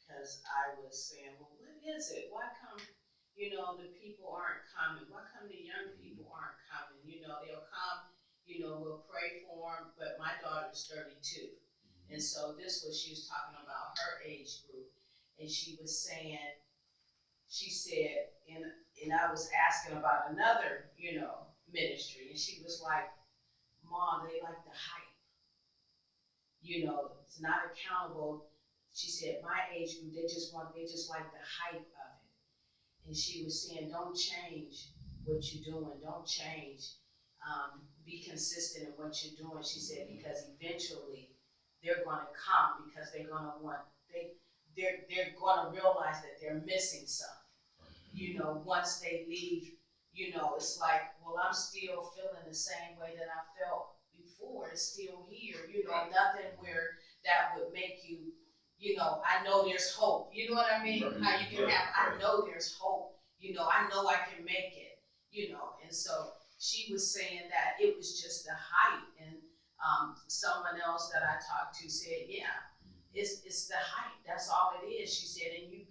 Because I was saying, well, what is it? Why come, the people aren't coming? Why come the young people aren't coming? They'll come. We'll pray for them. But my daughter's 32, and so this was she was talking about her age group, and she was saying. She said, and I was asking about another, ministry, and she was like, Mom, they like the hype. It's not accountable. She said, my age group, they just like the hype of it. And she was saying, don't change what you're doing. Don't change. Be consistent in what you're doing. She said, because eventually they're going to come because they're going to realize that they're missing something. Once they leave, it's like, well, I'm still feeling the same way that I felt before. It's still here. Nothing where that would make you, I know there's hope. You know what I mean? How you can I know there's hope. I know I can make it. And so she was saying that it was just the hype. And someone else that I talked to said, yeah. It's the hype. That's all it is. She said, and you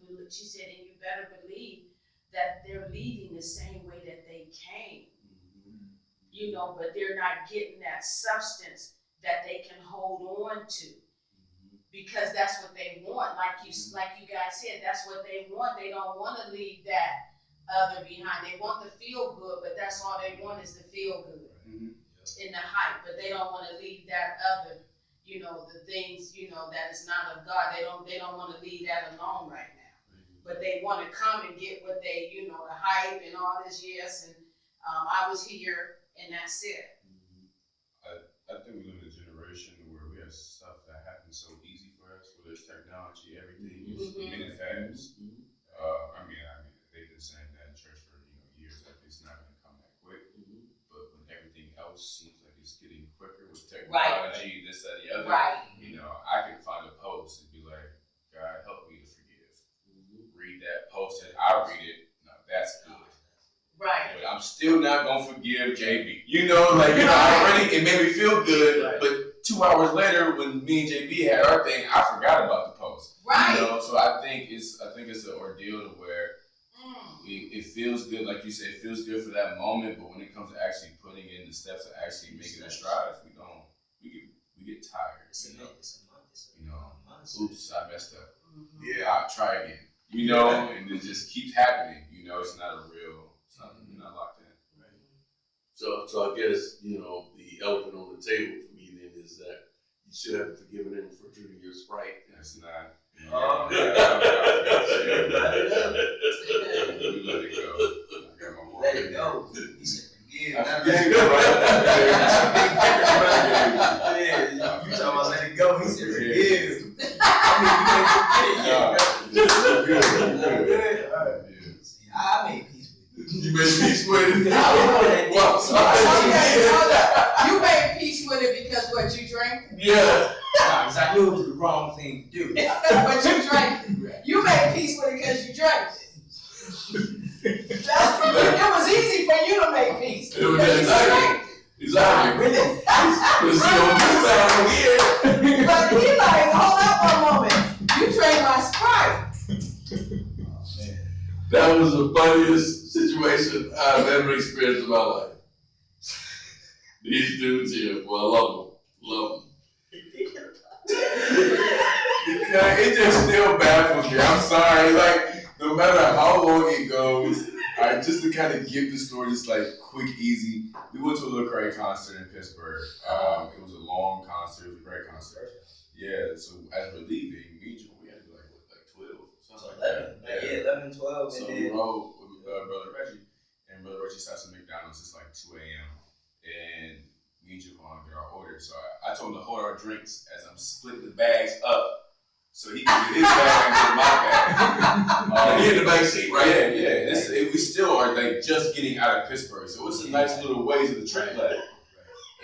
better believe that they're leaving the same way that they came. But they're not getting that substance that they can hold on to, because that's what they want. Like you guys said, that's what they want. They don't want to leave that other behind. They want the feel good, but that's all they want is the feel good in the hype. But they don't want to leave that other. The things, that is not of God. They don't want to leave that alone right now. But they want to come and get what they, the hype and all this, yes. And I was here and that's it. I think we live in a generation where we have stuff that happens so easy for us, whether it's technology, everything is minute fast. They've been saying that in church for years, that it's not going to come that quick. But when everything else seems like it's getting quicker with technology, this, that, the other. Right. I can find a post and be like, God, help me to forgive. Read that post and I read it. No, that's good. Right. But I'm still not going to forgive JB. Already, it made me feel good. Right. But 2 hours later, when me and JB had our thing, I forgot about the post. Right. You know, so I think it's an ordeal to where it feels good, like you said, it feels good for that moment, but when it comes to actually putting in the steps of actually making the strides, we get tired. It's a month. You know, oops, I messed up. Yeah, I'll try again. You know, and it just keeps happening. You know, it's not a real, you're not locked in. Right. So I guess, you know, the elephant on the table for me then is that you should have forgiven him for drinking your Sprite. That's not. Oh, We let it go. let it go. He said, forgive. I forgave you, right? Yeah, you talking about let it go. He said, forgive. I mean, you ain't forget it yet, bro. Good. All right. See, I made peace with it. You made peace with it? I don't know that deep. Okay, hold up. You made peace with it because what you drank? Yeah. Nah, 'cause I knew it was the wrong thing to do. But you drank it. You made peace with it because you drank it. It was easy for you to make peace. It was because you drank it. Exactly. Really? Because you know, this time of year. But he like, hold up one moment. You drank my Sprite. That was the funniest situation I've ever experienced in my life. These dudes here, boy, I love them. Love them. It just still baffles me. I'm sorry. Like, no matter how long it goes, just to kind of give the story just like quick, easy. We went to a Lil Craig concert in Pittsburgh. It was a long concert. It was a great concert. Yeah. So as we're leaving, me and Joe, we had to be like 12, something like that. Yeah, 11, 12, So and we then rode with Brother Reggie, and Brother Reggie stops at McDonald's. It's like 2 a.m. and me and Javon get our order. So I told him to hold our drinks as I'm splitting the bags up. So he can get his bag and get my bag. He in the back seat, right? Yeah. We still are like just getting out of Pittsburgh, so it's a nice little ways of the trip left.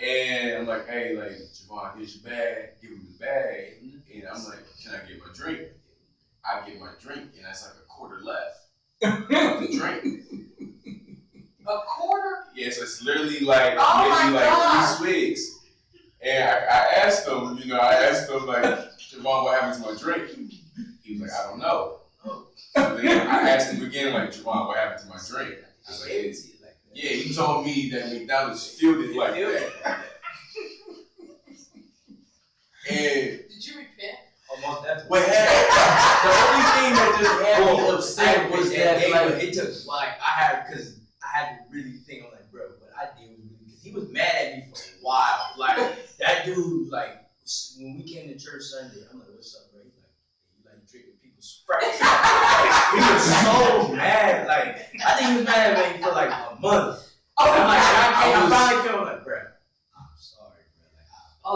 And I'm like, hey, like Javon, here's your bag. Give him the bag, and I'm like, can I get my drink? I get my drink, and that's like a quarter left of the drink. A quarter? Yeah, so it's literally like Oh maybe like 3 swigs. And I asked him, like, Javon, what happened to my drink? He was like, I don't know. So then I asked him again, like, Javon, what happened to my drink? I was like, yeah, he told me that McDonald's filled it like that. And Did you repent? almost that. what happened? The only thing that just had me upset was that, like, it took, like, I had to really think, I'm like, bro, what I did was really, because he was mad at me for a while. Like, that dude, like, when we came to church Sunday, I'm like, what's up, bro? He's like, you like drinking people's Sprite. He was so mad. Like, I think he was mad at me for like a month. Oh, and I'm like, I finally came, I'm like, bro, I'm sorry, bro.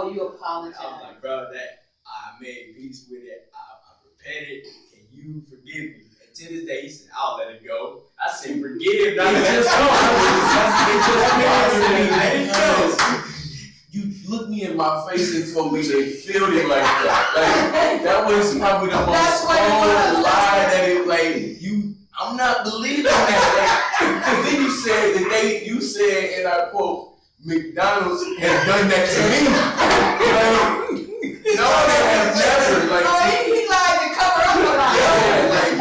Like, you apologize. I was like, bro, that I made peace with it. I repented. Can you forgive me? And to this day, he said, I'll let it go. I said, forgive, not just go. Let it go. You looked me in my face and told me they filled it like that. Like, that was probably the most cold lie that it, like, I'm not believing that. Like, and then you said, and I quote, McDonald's has done that to me. Like, no, they have never. Like, no, he lied to cover up a lie. Yeah, like,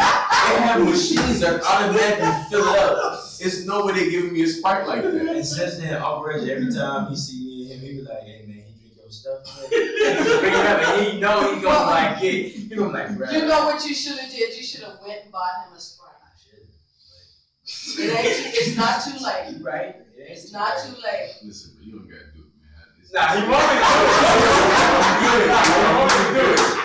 they have machines that automatically fill it up. It's no way they're giving me a Sprite like that. And since then, Operator, every time he see me and him, he be like, hey man, he drink your stuff. Bring it up, and he know he gonna like it. He gonna like, bro. You know what you should have did? You should have went and bought him a Sprite. I should. It's not too late. Right? It's not too late. Listen, but you don't gotta do it, man. Nah, he won't do it.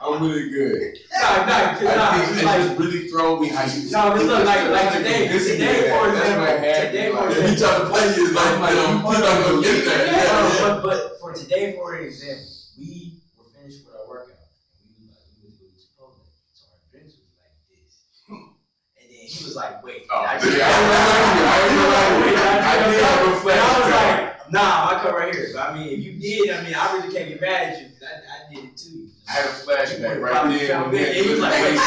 I'm really good. Nah, I think it just really throw me how you. No, this look like today for example. Today for He tried to play you like, he's not gonna get that. Yeah, but for today, for example, we were finished with our workout, and we was going to Chipotle, so our drinks was like this, and then he was like, "Wait." Oh, I I did have a was like, "Nah, I come right here." But I mean, if you did, I really can't get mad at you because I did it too. I had a flashback right there. And he was like, "Wait."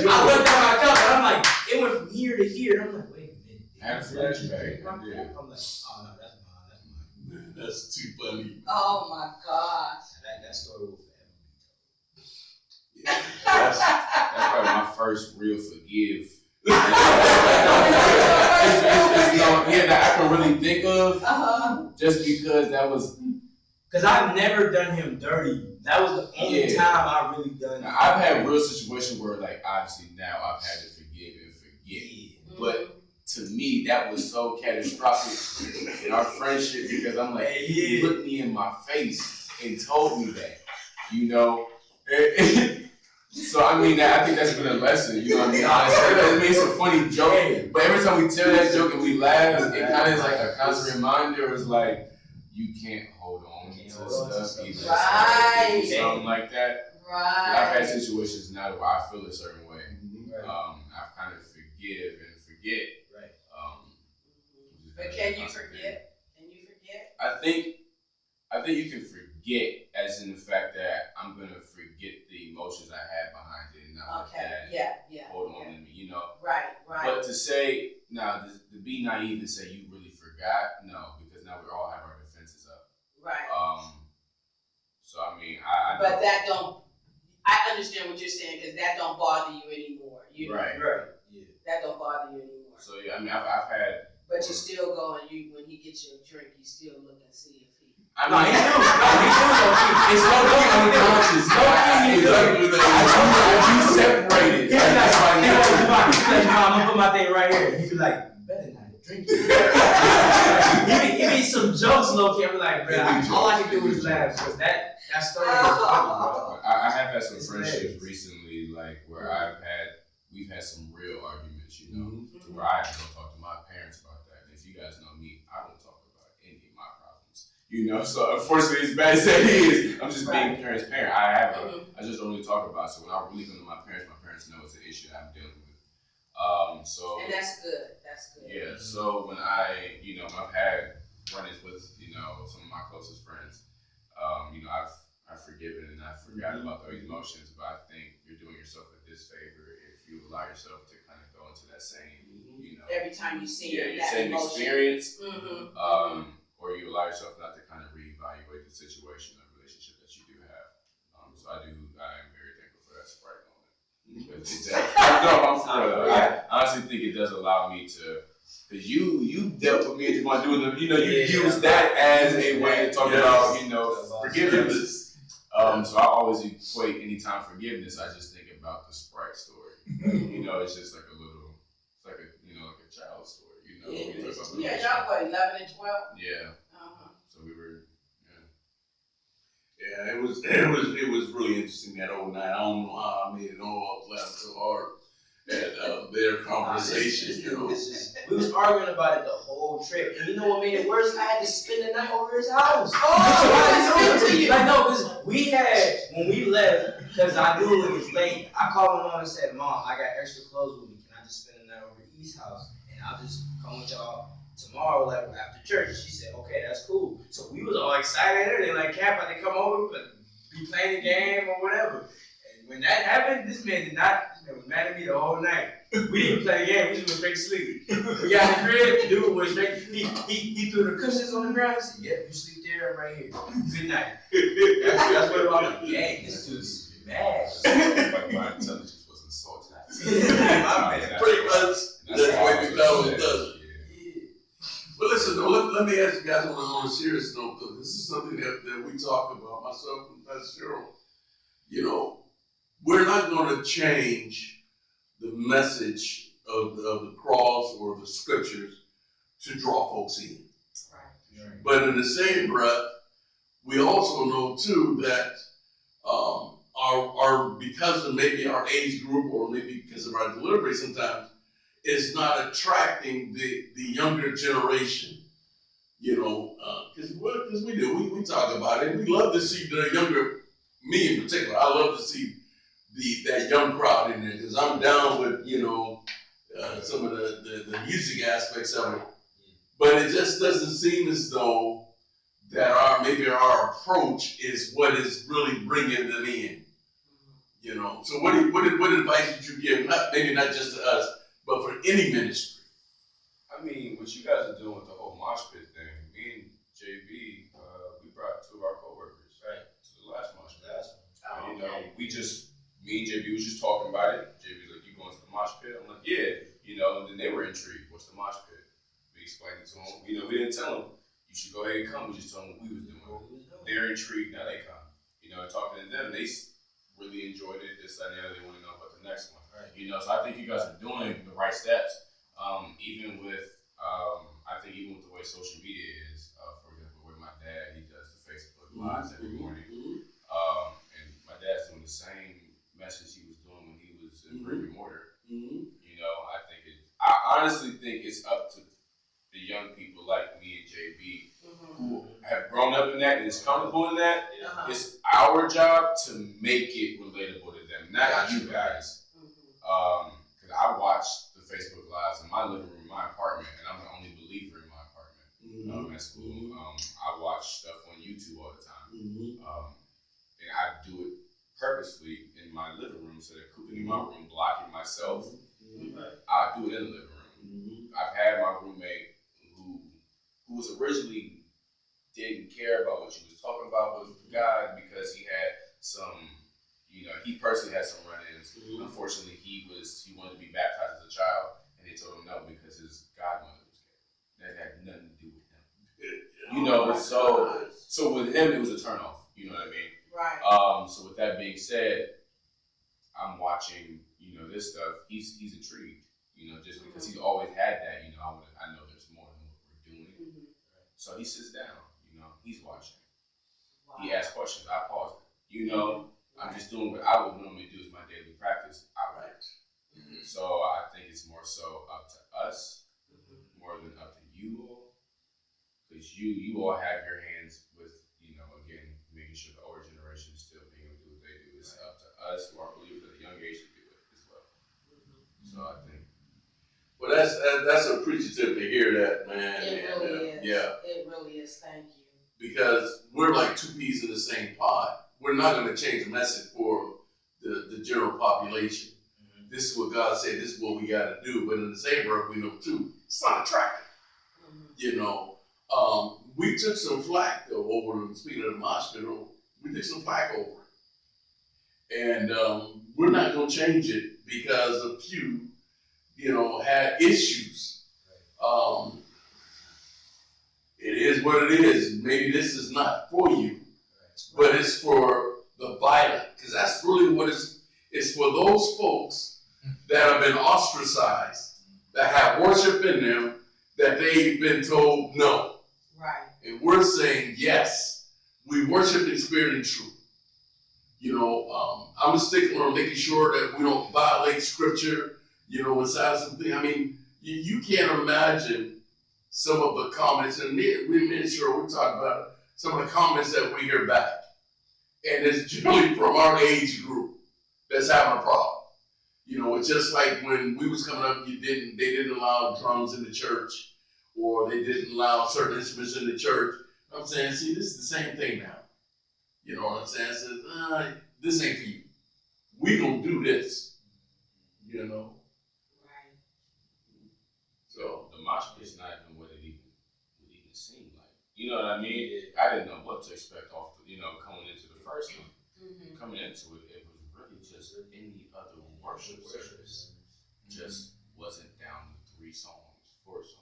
I looked at my cup and I'm like, it went from here to here. And I'm like, wait a minute. I had a flashback. I'm like, oh no, that's mine. That's too funny. Oh my gosh. That story will forever be That's probably my first real forgive. That I can really think of, just because that was. Because I've never done him dirty. That was the only time I really done. Now, I've had real situations where, like, obviously now I've had to forgive and forget, but to me that was so catastrophic in our friendship because I'm like, he looked me in my face and told me that, you know. So I mean, I think that's been a lesson, you know what I mean? I mean, it's a funny joke, but every time we tell that joke and we laugh, it kind of is like a constant reminder. It's like you can't hold on to stuff, either something like that. Right. I've had situations now where I feel a certain way. I've kind of forgive and forget. Right. But can you forget? Can you forget? I think you can forget, as in the fact that I'm gonna forget the emotions I had behind it and not let that hold on to me, you know. Right. But to say now, to be naive and say you really forgot, no, because now we all have our defenses up. Right. So I mean, I but that don't. I understand what you're saying because that don't bother you anymore. Right. Yeah. That don't bother you anymore. So yeah, I mean, I've had. But you still go and when he gets you a drink, you still look and see if he. I mean, it's no key unconscious. No key. You separated. He's like, I'm gonna put my thing right here. He be like, you better not drink it. He be some jokes low key. I'm like, bro, all I can do is laugh because that story is funny, bro. I have had some friendships recently, like where we've had some real arguments, you know, to where I have to go talk to my parents about that. And if you guys know me, I don't talk about any of my problems, you know. So unfortunately, as bad as that is, I'm just being transparent. I just don't really talk about it. So when I really come to my parents know it's an issue that I'm dealing with. And that's good. That's good. Yeah. So when I've had run-ins with, you know, some of my closest friends, you know, I've forgiven and I've forgotten about those emotions, but I think you're doing yourself a disfavor if you allow yourself to kind of go into that same, you know, every time you see your that same emotion. experience, or you allow yourself not to kind of reevaluate the situation or relationship that you do have. So I am very thankful for that Sprite moment. I honestly think it does allow me to. Because you dealt with me and Javon doing the, you know, you use that as a way to talk about, you know, forgiveness. So I always equate anytime forgiveness, I just think about the Sprite story. You know, it's just like a little, it's like a, you know, like a child story. You know, y'all what, 11 and 12? Yeah. So we were. Yeah, it was really interesting that old night. I don't know how I made it all laugh so hard at their conversation, you know. We was arguing about it the whole trip. And you know what made it worse? I had to spend the night over his house. Like, no, because when we left, because I knew it was late, I called my mom and said, Mom, I got extra clothes with me. Can I just spend the night over at E's house? And I'll just come with y'all tomorrow, like, after church. She said, okay, that's cool. So we was all excited. They like, Cap, I they come over, be playing the game or whatever. And when that happened, this man was mad at me the whole night. We didn't play the game, we just went straight to sleep. We got in the crib, dude went straight, he threw the cushions on the ground, he said, yep, you sleep there, I'm right here. Good night. That's what I'm like, dang, this dude's mad. Like my intelligence was insulted. Pretty much, that's the way McDonald's does it. But listen, though, let me ask you guys on a more serious note, though. This is something that we talk about, myself and Pastor Cheryl. You know, we're not going to change the message of the cross or the scriptures to draw folks in. Right. But in the same breath, we also know, too, that our because of maybe our age group or maybe because of our delivery sometimes, is not attracting the younger generation, you know, because we do. We talk about it. We love to see the younger, me in particular, I love to see that young crowd in there because I'm down with, you know, some of the music aspects of it. But it just doesn't seem as though that our approach is what is really bringing them in, you know. So what advice would you give? Maybe not just to us, but for any ministry. I mean, what you guys are doing with the whole mosh pit thing, me and JB, we brought two of our coworkers, right, to the last mosh pit. You know, me Me and JB was just talking about it. JB was like, "You going to the mosh pit?" I'm like, "Yeah." And then they were intrigued. What's the mosh pit? We explained it to them. We didn't tell them you should go ahead and come. We just told them what we was doing. They're intrigued. Now they come. Talking to them, they really enjoyed it. This, that, and the other. They want to know about the next one. Right. So I think you guys are doing the right steps. Even with, I think even with the way social media is, for example, with my dad, he does the Facebook Lives every morning. And my dad's doing the same message he was doing when he was in brick and mortar. I think I honestly think it's up to the young people like me and JB who have grown up in that and is comfortable in that. It's our job to make it relatable to them, not you guys. Because I watch the Facebook Lives in my living room, my apartment, and I'm the only believer in my apartment at school. I watch stuff on YouTube all the time. And I do it purposely in my living room, so that cooking in my room, blocking myself. I do it in the living room. I've had my roommate who was originally didn't care about what you was talking about with God because he had some, he personally had some run-ins. Unfortunately, he wanted to be baptized as a child, and they told him no because his godmother was gay. That had nothing to do with him. So with him, it was a turnoff. You know what I mean? Right. So with that being said, I'm watching, this stuff. He's intrigued, just because he's always had that. I know there's more than what we're doing. So he sits down. He's watching. Wow. He asks questions. I pause it. I'm just doing what I would normally do as my daily practice. So I think it's more so up to us, more than up to you all, because you all have your hands with, again, making sure the older generation is still being able to do what they do. It's up to us who are believers at a young age to do it as well. So I think. Well, that's appreciative to hear that, man. It really is. Yeah. It really is. Thank you. Because we're like two peas in the same pot. We're not going to change the message for the general population. This is what God said. This is what we got to do. But in the same breath, we know too, it's not attractive. We took some flack though over. Speaking of the mosh pit, we took some flack over it, and we're not going to change it because a few, had issues. It is what it is. Maybe this is not for you, but it's for the violent, because that's really what it's for those folks that have been ostracized, that have worship in them, that they've been told no. Right. And we're saying yes. We worship in spirit and truth. I'm a stickler on making sure that we don't violate scripture, inside something. I mean, you can't imagine some of the comments, and we're talking about some of the comments that we hear back. And it's generally from our age group that's having a problem. It's just like when we was coming up, they didn't allow drums in the church, or they didn't allow certain instruments in the church. I'm saying, see, this is the same thing now. You know what I'm saying? I said, this ain't for you. We gonna do this. Right. So the mosh pit's not even what it even seemed like. You know what I mean? I didn't know what to expect off coming into the first one. Coming into it, it was really just any other worship service. Just wasn't down to 3 songs, 4 songs.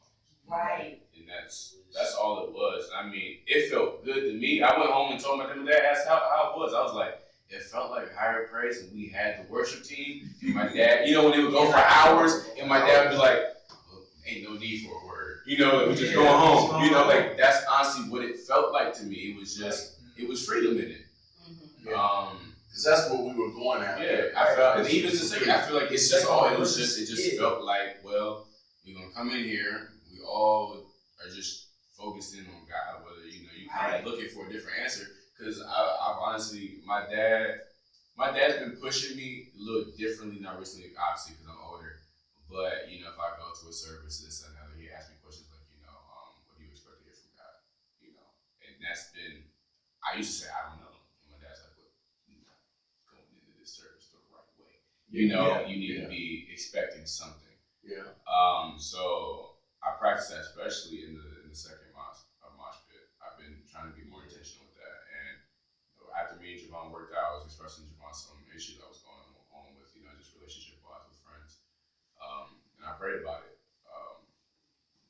Right. And that's all it was. I mean, it felt good to me. I went home and told my dad, asked how it was. I was like, it felt like higher praise, and we had the worship team. And my dad, when they would go for hours, and my dad would be like, ain't no need for a word. We just going home. That's honestly what it felt like to me. It was just, it was freedom in it. Because that's what we were going at. Yeah, I felt, and even to say, I feel like it's just all, it just felt like, well, we're going to come in here, we all are just focused in on God, whether, you kind of looking for a different answer. Because I've honestly, my dad's been pushing me a little differently, not recently, obviously, because I'm older. But, if I go to a service, this and another, he asks me questions like, what do you expect to hear from God? And that's been, I used to say, I don't know. And my dad's like, well, you're not going into this service the right way. You need to be expecting something. Yeah. So I practice that, especially in the second mosh pit. I've been trying to be more intentional with that. And after me and Javon worked out, I was expressing to Javon some issues I was going prayed about it.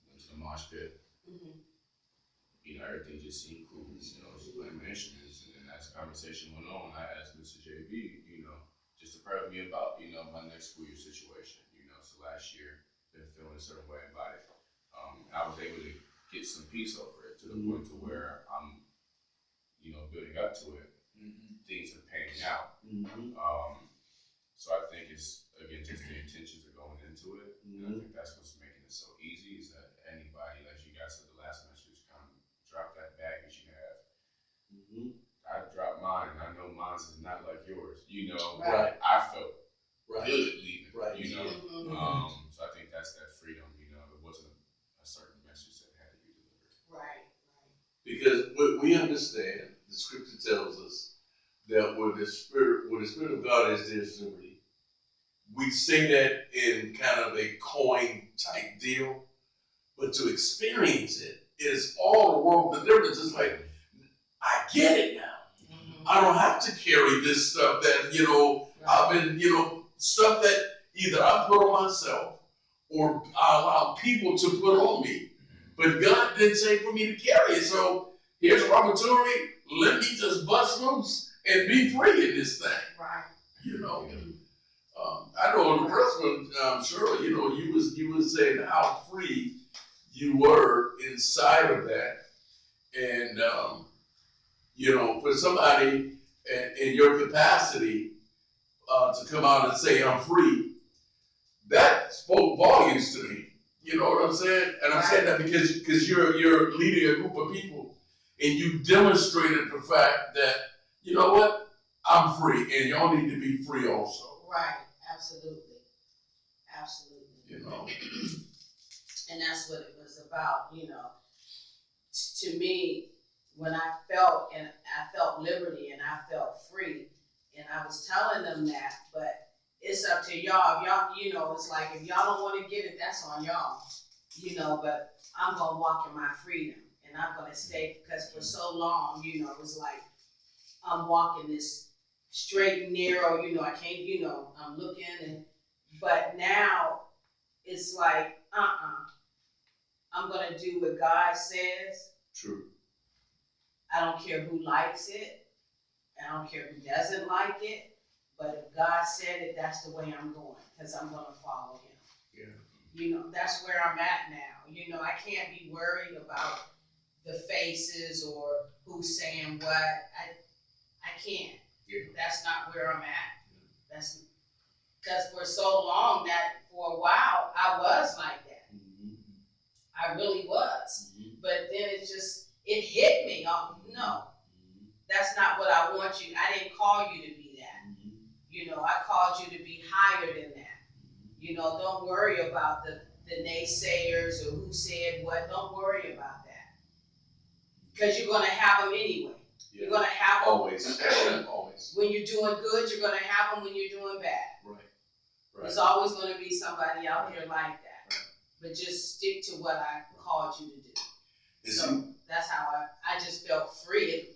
Went to the mosh pit. Mhm. Everything just seemed cool. Just playing my instruments. And then as the conversation went on, I asked Mr. JB, just to pray with me about, my next school year situation. So last year, been feeling a certain way about it. I was able to get some peace over it to the point to where I'm, building up to it. Things are panning out. So I think it's, again, just the intentions are going into it. And I think that's what's making it so easy is that anybody, like you guys said the last message, kind of drop that baggage you have. I dropped mine, and I know mine is not like yours. Right. I felt Right. good leaving. Right. So I think that's that freedom. It wasn't a certain message that had to be delivered. Right. Because we understand, the scripture tells us that where the Spirit of God is, there's liberty. We say that in kind of a coin type deal, but to experience it is all the world. The difference is like, I get it now. I don't have to carry this stuff that, I've been, stuff that either I put on myself or I allow people to put on me. But God didn't say for me to carry it. So here's an opportunity. Let me just bust loose and be free in this thing. Right. I know in the first one, Shirley, you was saying how free you were inside of that. And, for somebody in your capacity to come out and say, I'm free, that spoke volumes to me. You know what I'm saying? And I'm saying that because you're leading a group of people and you demonstrated the fact that, you know what, I'm free and y'all need to be free also. Right. Absolutely. And that's what it was about, To me, when I felt liberty and I felt free, and I was telling them that, but it's up to y'all. If y'all, it's like if y'all don't want to get it, that's on y'all, but I'm going to walk in my freedom and I'm going to stay because for so long, it was like I'm walking this straight and narrow, I can't, I'm looking but now it's like, I'm going to do what God says. True. I don't care who likes it. I don't care who doesn't like it. But if God said it, that's the way I'm going because I'm going to follow him. Yeah. That's where I'm at now. I can't be worried about the faces or who's saying what. I can't. Yeah. That's not where I'm at. That's because for so long for a while, I was like that. I really was. But then it hit me. Oh, no, that's not what I want you. I didn't call you to be that. I called you to be higher than that. Don't worry about the naysayers or who said what. Don't worry about that. Because you're going to have them anyway. Yeah. You're going to have them. Always. Always. When you're doing good, you're going to have them when you're doing bad. Right. There's always going to be somebody out there like that. Right. But just stick to what I called you to do. So that's how I just felt free.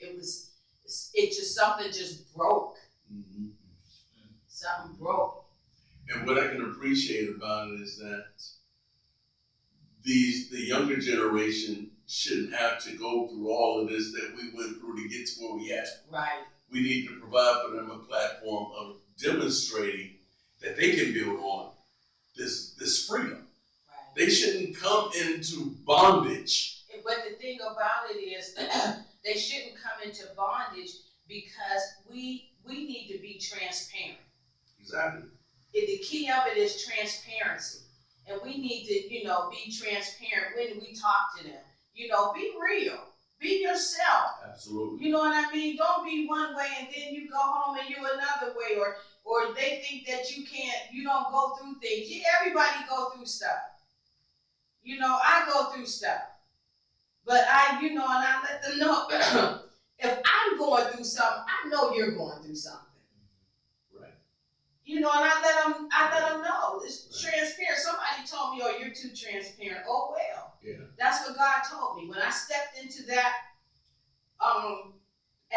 Something just broke. Something broke. And what I can appreciate about it is that the younger generation shouldn't have to go through all of this that we went through to get to where we at. Right. We need to provide for them a platform of demonstrating that they can build on this freedom. Right. They shouldn't come into bondage. But the thing about it is they shouldn't come into bondage because we need to be transparent. Exactly. The key of it is transparency. And we need to, be transparent when we talk to them. Be real. Be yourself. Absolutely. You know what I mean? Don't be one way and then you go home and you another way, or they think that you don't go through things. Yeah, everybody go through stuff. I go through stuff. But and I let them know if I'm going through something, I know you're going through something. Right. And I let them know. It's transparent. Somebody told me, oh, you're too transparent. Oh, well. Yeah. That's what God told me. When I stepped into that,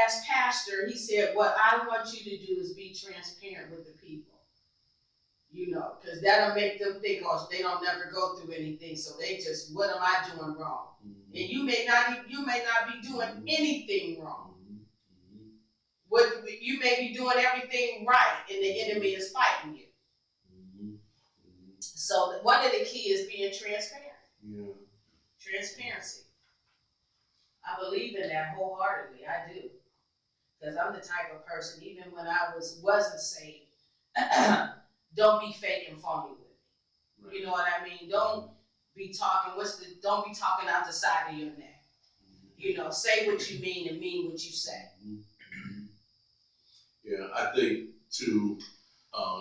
as pastor, he said, what I want you to do is be transparent with the people. You know, because that'll make them think, oh, they don't never go through anything, so they just, what am I doing wrong? And you may not be doing anything wrong. What you may be doing everything right, and the enemy is fighting you. So one of the key is being transparent. Yeah. Transparency. I believe in that wholeheartedly. I do, because I'm the type of person, even when I wasn't saved, don't be fake and phony with me. Right. You know what I mean? Don't be talking. Don't be talking out the side of your neck. You know, say what you mean and mean what you say. Yeah, I think too,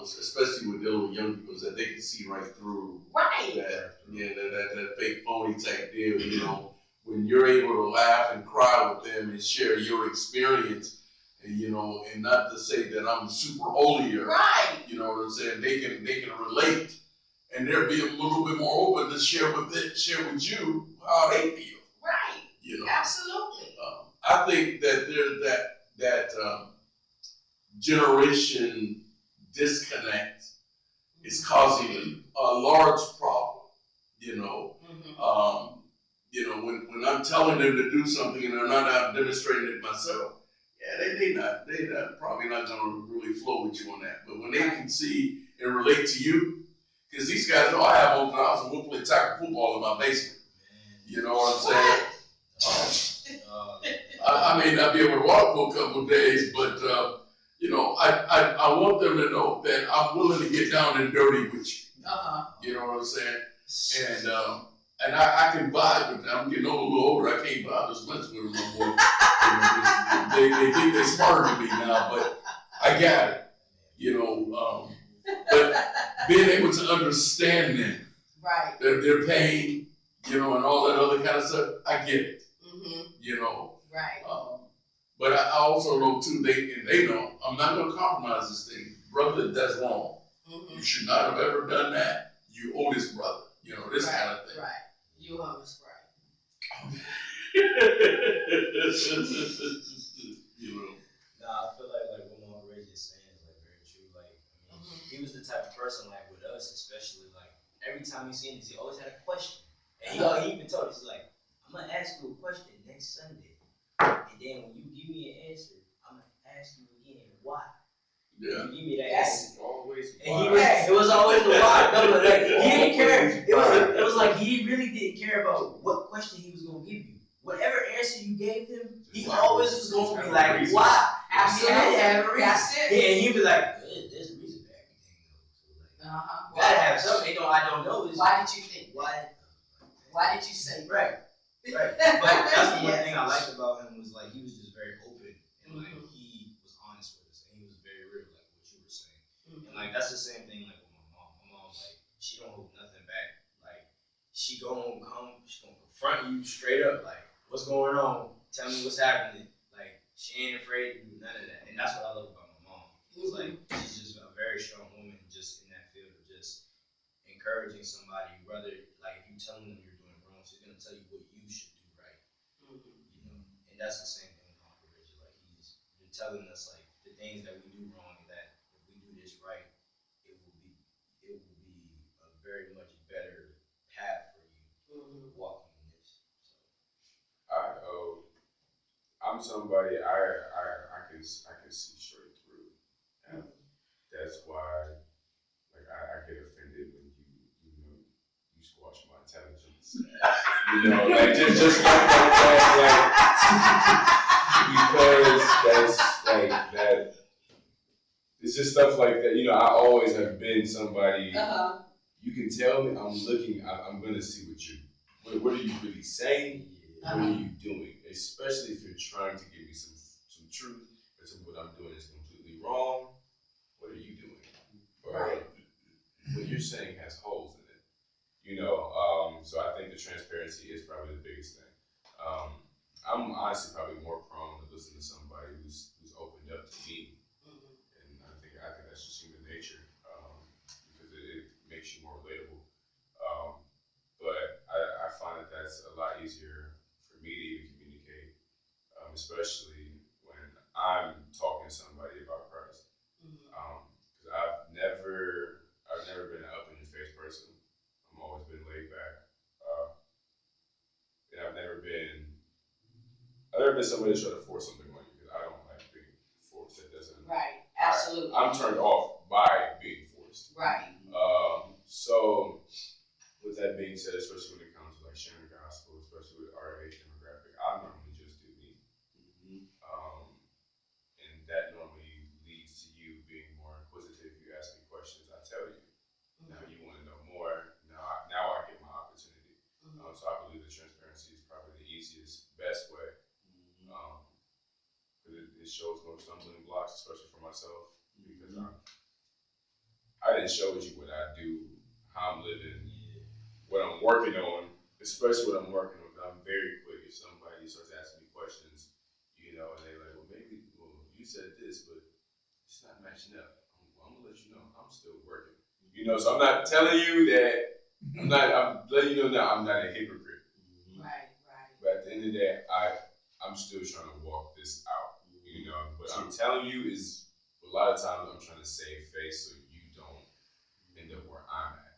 especially with dealing with young people, is that they can see right through that fake phony type deal. You know, when you're able to laugh and cry with them and share your experience, and you know, and not to say that I'm super holier. Right. You know what I'm saying? They can relate, and they'll be a little bit more open to share with you how they feel. Right. You know. Absolutely. I think that there's that generation disconnect is causing a large problem. You know, when I'm telling them to do something and they're not out demonstrating it myself, yeah, they probably not gonna really flow with you on that. But when they can see and relate to you, because these guys know I have open house and we'll play tackle football in my basement. You know what I'm saying? I may not be able to walk for a couple of days, but you know, I want them to know that I'm willing to get down and dirty with you. You know what I'm saying? And I can vibe with them. I'm getting a little older. I can't vibe as much with them no more. You know, they think they're smarter than me now, but I got it. You know, but being able to understand them, right, their pain, you know, and all that other kind of stuff, I get it. You know, right. But I also know too, they know I'm not going to compromise this thing, brother. That's wrong. You should not have ever done that. You owe this brother. You know, this kind of thing. Right. You owe this brother. You know. Nah, I feel like what Mom Reggie is saying is like very true. Like, I mean, he was the type of person like with us, especially like every time he seen us, he always had a question. And he even told us, he's like, I'm gonna ask you a question next Sunday, and then when you give me an answer, I'm gonna ask you again why. Yeah. You give me that answer. Always. And it was always the why. No, but like, he didn't care. It was like he really didn't care about what question he was gonna give you. Whatever answer you gave him, he always was going to be like, why? Absolutely. That's it. Yeah, and he'd be like, there's a reason for everything. So like, gotta have something. I don't know. Why did you think? Why did you say? Right. But that's the one thing I liked about him was like he was just very open and like he was honest with us and he was very real, like what you were saying. And like that's the same thing like with my mom. My mom like she don't hold nothing back. Like she gonna confront you straight up. Like what's going on? Tell me what's happening. Like she ain't afraid to do none of that. And that's what I love about my mom. It's like she's just a very strong woman just in that field of just encouraging somebody, whether like you telling them you're doing wrong, she's gonna tell you what you should do right. You know, and that's the same thing with Uncle Richard. Like you're telling us like the things that we do wrong, and that if we do this right, it will be a very much better path for you walking in this. So. I'm somebody I can see straight through, and that's why like I get offended when you squash my intelligence. You know, like just like that, like because that's like that. It's just stuff like that. You know, I always have been somebody. You can tell me I'm gonna see what are you really saying? What are you doing? Especially if you're trying to give me some truth, or what I'm doing is completely wrong. What are you doing? Or what you're saying has holes in it. You know, so I think the transparency is probably the biggest thing. I'm honestly probably more prone to listen to somebody who's opened up to me, and I think that's just human nature, because it makes you more relatable. But I find that that's a lot easier for me to even communicate, especially when I'm talking to somebody about Christ. Because I've never never been somebody to try to force something on you because I don't like being forced. That doesn't. Right. Absolutely. I'm turned off by being forced. Right. So with that being said, especially when it comes to like sharing the gospel, especially with our age demographic, I normally just do me. And that normally leads to you being more inquisitive. You ask me questions, I tell you. Now you want to know more. Now I get my opportunity. So I believe that transparency is probably the easiest, best way. It shows no stumbling blocks, especially for myself, because I didn't show you what I do, how I'm living, what I'm working on, especially what I'm working on. I'm very quick. If somebody starts asking me questions, and they're like, well, you said this, but it's not matching up. I'm gonna let you know I'm still working. So I'm not telling you that I'm letting you know that I'm not a hypocrite. Right. But at the end of the day, I'm still trying to walk this out. What I'm telling you is a lot of times I'm trying to save face so you don't end up where I'm at.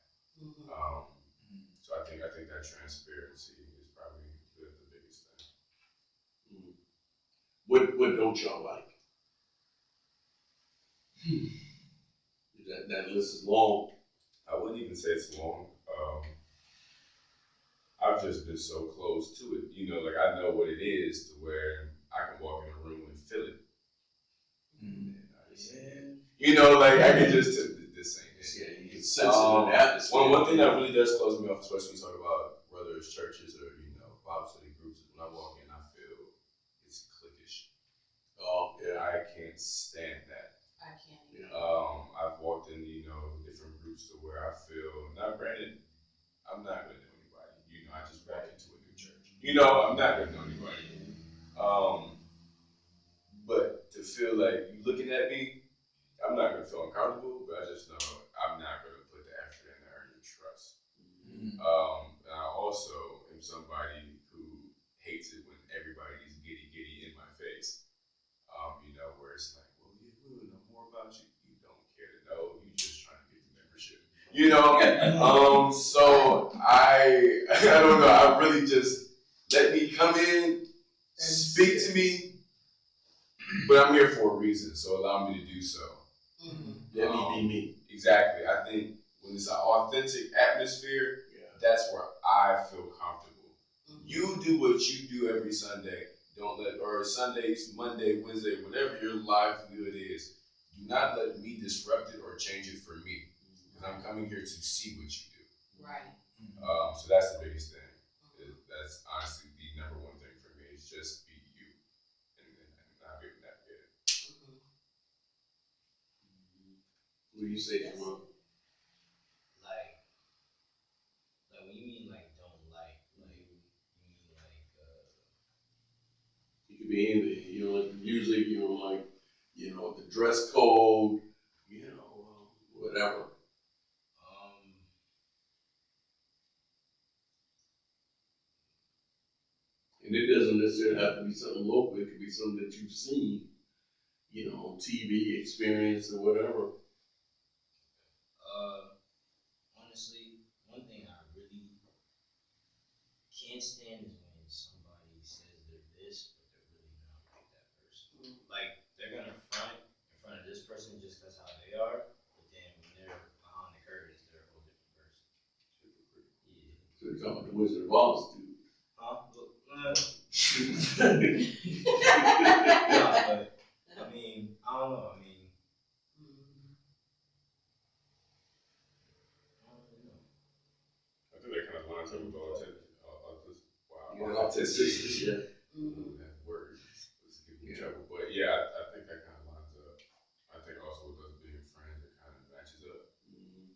So I think that transparency is probably the biggest thing. What don't y'all like? That list is long. I wouldn't even say it's long. I've just been so close to it. Like I know what it is to where I can walk in a room and feel it. Like I can just this ain't it. Yeah, you can sense it in the atmosphere. One thing that really does close me off, especially when you talk about whether it's churches or Bible study groups, is when I walk in, I feel it's cliquish. Oh yeah, I can't stand that. I can't. I've walked in different groups to where I feel. Now, granted, I'm not gonna know anybody. I just walked into a new church. I'm not gonna know anybody. But to feel like you looking at me, I'm not gonna feel uncomfortable, but I just know I'm not gonna put the effort in to earn your trust. And I also am somebody who hates it when everybody's giddy in my face. Where it's like, well, we want to know more about you. You don't care to know. You just trying to get the membership. So I don't know. I really just let me come in, speak to me. But I'm here for a reason, so allow me to do so. Let me be me. Exactly. I think when it's an authentic atmosphere, that's where I feel comfortable. You do what you do every Sunday. Or Sundays, Monday, Wednesday, whatever your livelihood is, do not let me disrupt it or change it for me. Because I'm coming here to see what you do. Right. So that's the biggest thing. That's honestly the number one thing for me is just be you. And not be able to navigate it. What do you say, Jerome? Like when you mean like don't like, you mean like It could be anything. Like the music. Like the dress code. Whatever. And it doesn't necessarily have to be something local. It could be something that you've seen, on TV, experience, or whatever. honestly, one thing I really can't stand is when somebody says they're this, but they're really not like that person. Like they're gonna front in front of this person just because how they are, but then when they're behind the curtains, they're a whole different person. Yeah. So you're talking about the Wizard of Oz, dude. Huh? Look, no, but I mean, I don't know. I mean, I don't really know. I think that kind of lines up with Authenticity, yeah. That word was giving me trouble. But yeah, I think that kind of lines up. I think also with us being friends, it kind of matches up. Me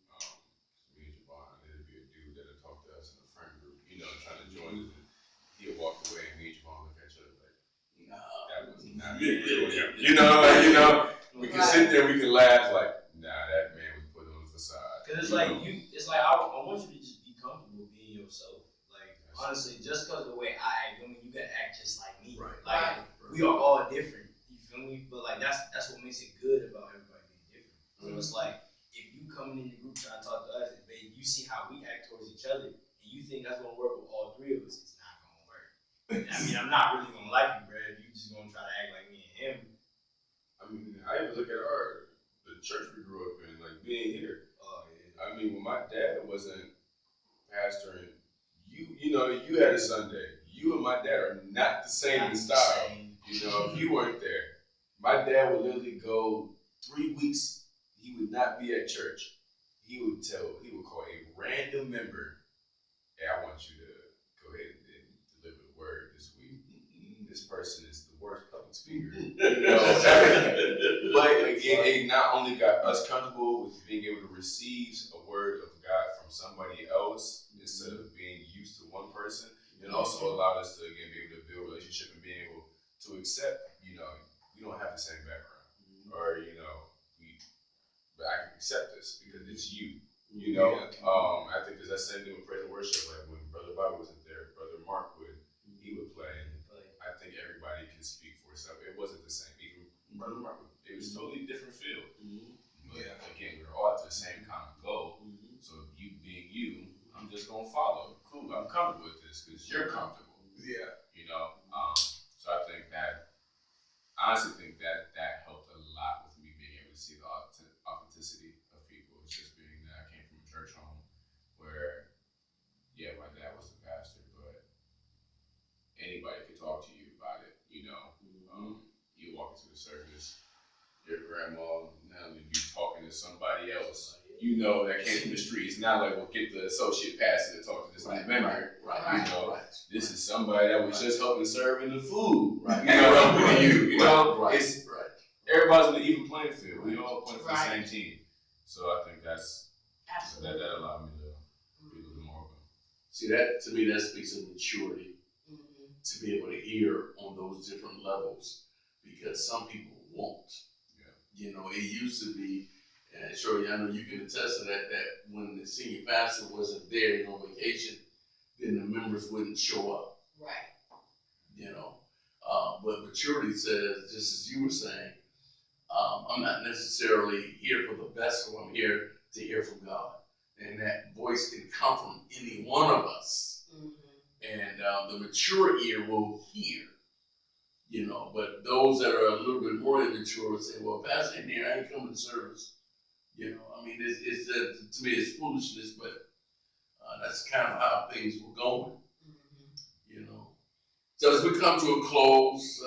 and Javon, it'd be a dude that'd talk to us in a friend group, trying to join us. And he'll walk away and me and Javon look at each other like, that was not me. We can sit there, we can laugh like, nah, that man was put on the facade. Cause it's like I want you to just be comfortable being yourself. Like honestly, just cause the way I act, you gotta act just like me. Right. Like we are all different. You feel me? But like that's what makes it good about everybody being different. So it's like if you coming in the group trying to talk to us, and you see how we act towards each other, and you think that's gonna work with all three of us, it's not gonna work. I mean, I'm not really gonna like you, bro. If just gonna try to act like me and him. I mean, I even look at the church we grew up in, like being here. Oh yeah. I mean, when my dad wasn't pastoring, you know, you had a Sunday. You and my dad are not the same in style. You know, if you weren't there, my dad would literally go 3 weeks. He would not be at church. He would call a random member, "Hey, I want you to go ahead and deliver the word this week. This person is the worst public speaker." You know, but again, it not only got us comfortable with being able to receive a word of God from somebody else instead of being used to one person, it also allowed us to again be able to build a relationship and being able to accept, you know, we don't have the same background, or you know, but I can accept this because it's you. You know, I think there's that same thing with praise and worship. Like when Brother Bobby wasn't there, Brother Mark he would play. And I think everybody can speak for itself. It wasn't the same. Even Brother Mark, it was totally different feel. But again, we were all at the same common goal. So you being you, I'm just gonna follow. Cool, I'm comfortable with this because you're comfortable. Yeah. You know, so I think that honestly think that helped a lot with me being able to see the authenticity of people. It's just being that I came from a church home where, yeah, my dad was the pastor, but anybody could talk to you about it. You know, you walk into the service, your grandma now you talking to somebody else. You know that came from the streets. Not like we'll get the associate pastor to talk to this new member. Right. You know, this is somebody that was just helping serving the food. Right. You know, you know, it's everybody's on the even playing field. We all play for the same team. So I think that allowed me to be a little more open. See, that to me, that speaks of maturity to be able to hear on those different levels, because some people won't. Yeah. You know, it used to be, and Shorty, I know you can attest to that, that when the senior pastor wasn't there on vacation, then the members wouldn't show up. Right. You know, but maturity says, just as you were saying, I'm not necessarily here for the vessel. I'm here to hear from God, and that voice can come from any one of us. And the mature ear will hear. You know, but those that are a little bit more immature will say, "Well, Pastor, in here, I ain't coming to service." You know, I mean, it's to me, it's foolishness, but that's kind of how things were going. You know, so as we come to a close,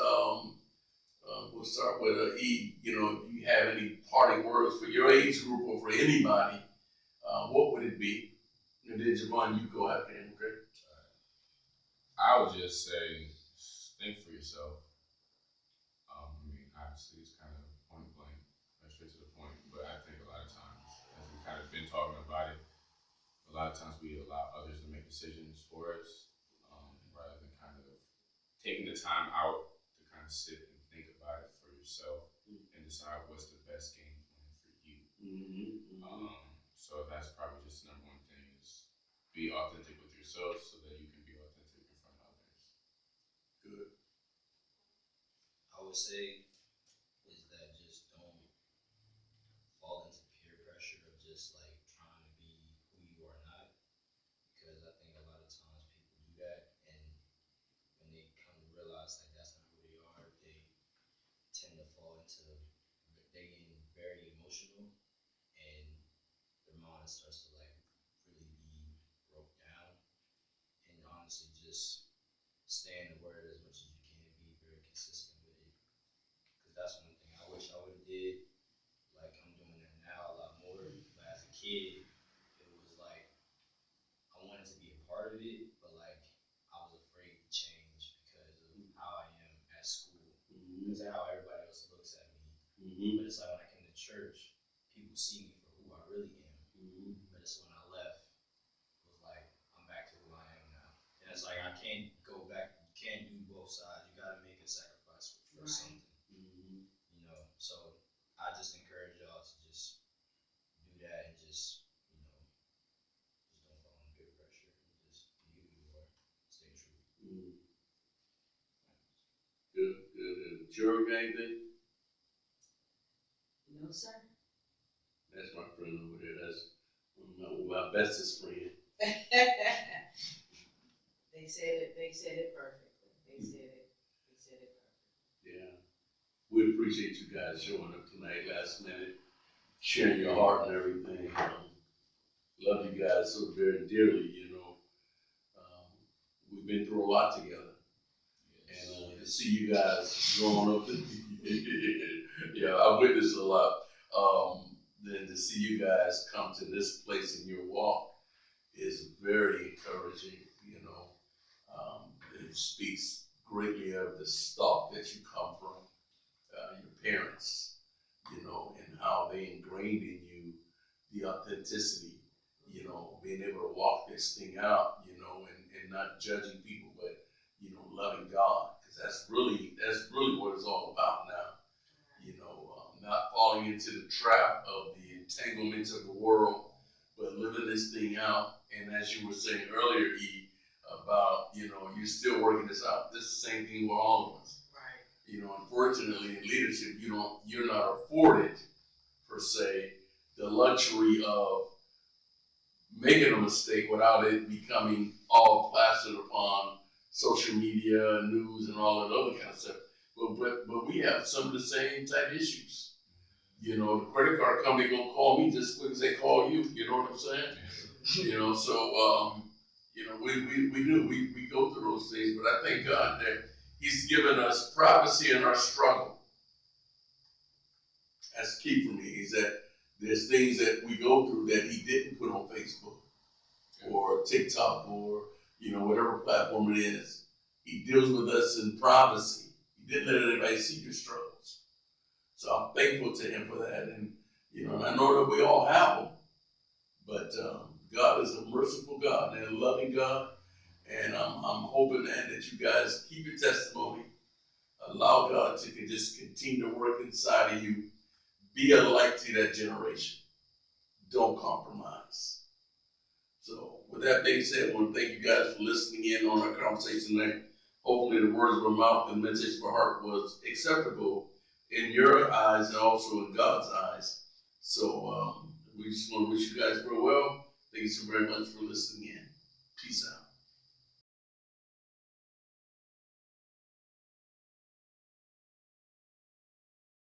we'll start with E. You know, if you have any parting words for your age group or for anybody, what would it be? And then Javon, you go after him, okay? I would just say, think for yourself. I mean, obviously, it's kind of point blank, straight to the point. But I think a lot of times, as we've kind of been talking about it, a lot of times we allow others to make decisions for us, rather than kind of taking the time out to kind of sit and think about it for yourself and decide what's the best game plan for you. So that's probably just the number one thing is be authentic with yourself so that you can be authentic in front of others. Good. I would say is that just don't fall into peer pressure of just like trying to be who you are not, because I think a lot of times people do that, and when they come to realize like that's not who they are, they tend to fall into they getting very emotional, and their mind starts to like really be broke down, and honestly just stay in the word as much as you can, be very consistent with it, because that's one thing I wish I would have did. Like I'm doing that now a lot more, but as a kid, it was like I wanted to be a part of it, but like I was afraid to change because of how I am at school, because of how everybody else looks at me. But it's like when I came to church, people see me for who I really am. But it's when I left, it was like I'm back to who I am now, and it's like I can't go back. You can't do both sides. You got to make a sacrifice for something. You know, so I just encourage y'all to just do that and just, you know, just don't fall under peer pressure and just be who you are. Stay true. Good. Sure, anything? No, sir. That's my friend over there. That's my bestest friend. They said it perfectly. They said it perfectly. Yeah. We appreciate you guys showing up tonight, last minute, sharing your heart and everything. Love you guys so very dearly, you know. We've been through a lot together. And to see you guys growing up, yeah, I've witnessed a lot. Then to see you guys come to this place in your walk is very encouraging, you know. It speaks greatly of the stock that you come from, your parents, you know, and how they ingrained in you the authenticity, you know, being able to walk this thing out, you know, and not judging people, but, you know, loving God, because that's really what it's all about now, you know, not falling into the trap of the entanglements of the world, but living this thing out. And as you were saying earlier, E, about, you know, you're still working this out. This is the same thing with all of us. Right. You know, unfortunately in leadership, you're not afforded, per se, the luxury of making a mistake without it becoming all plastered upon social media, news, and all that other kind of stuff. But we have some of the same type issues. You know, the credit card company gonna call me just as quick as they call you. You know what I'm saying? You know, so you know, we go through those things. But I thank God that He's given us privacy in our struggle. That's key for me. Is that there's things that we go through that He didn't put on Facebook or TikTok or, you know, whatever platform it is. He deals with us in privacy. He didn't let anybody see your struggles. So I'm thankful to Him for that. And, you know, I know that we all have them, but God is a merciful God and a loving God. And I'm hoping that you guys keep your testimony. Allow God to just continue to work inside of you. Be a light to that generation. Don't compromise. So with that being said, I want to thank you guys for listening in on our conversation tonight. Hopefully the words of our mouth and message of our heart was acceptable in your eyes and also in God's eyes. So we just want to wish you guys very well. Thank you so very much for listening in. Peace out.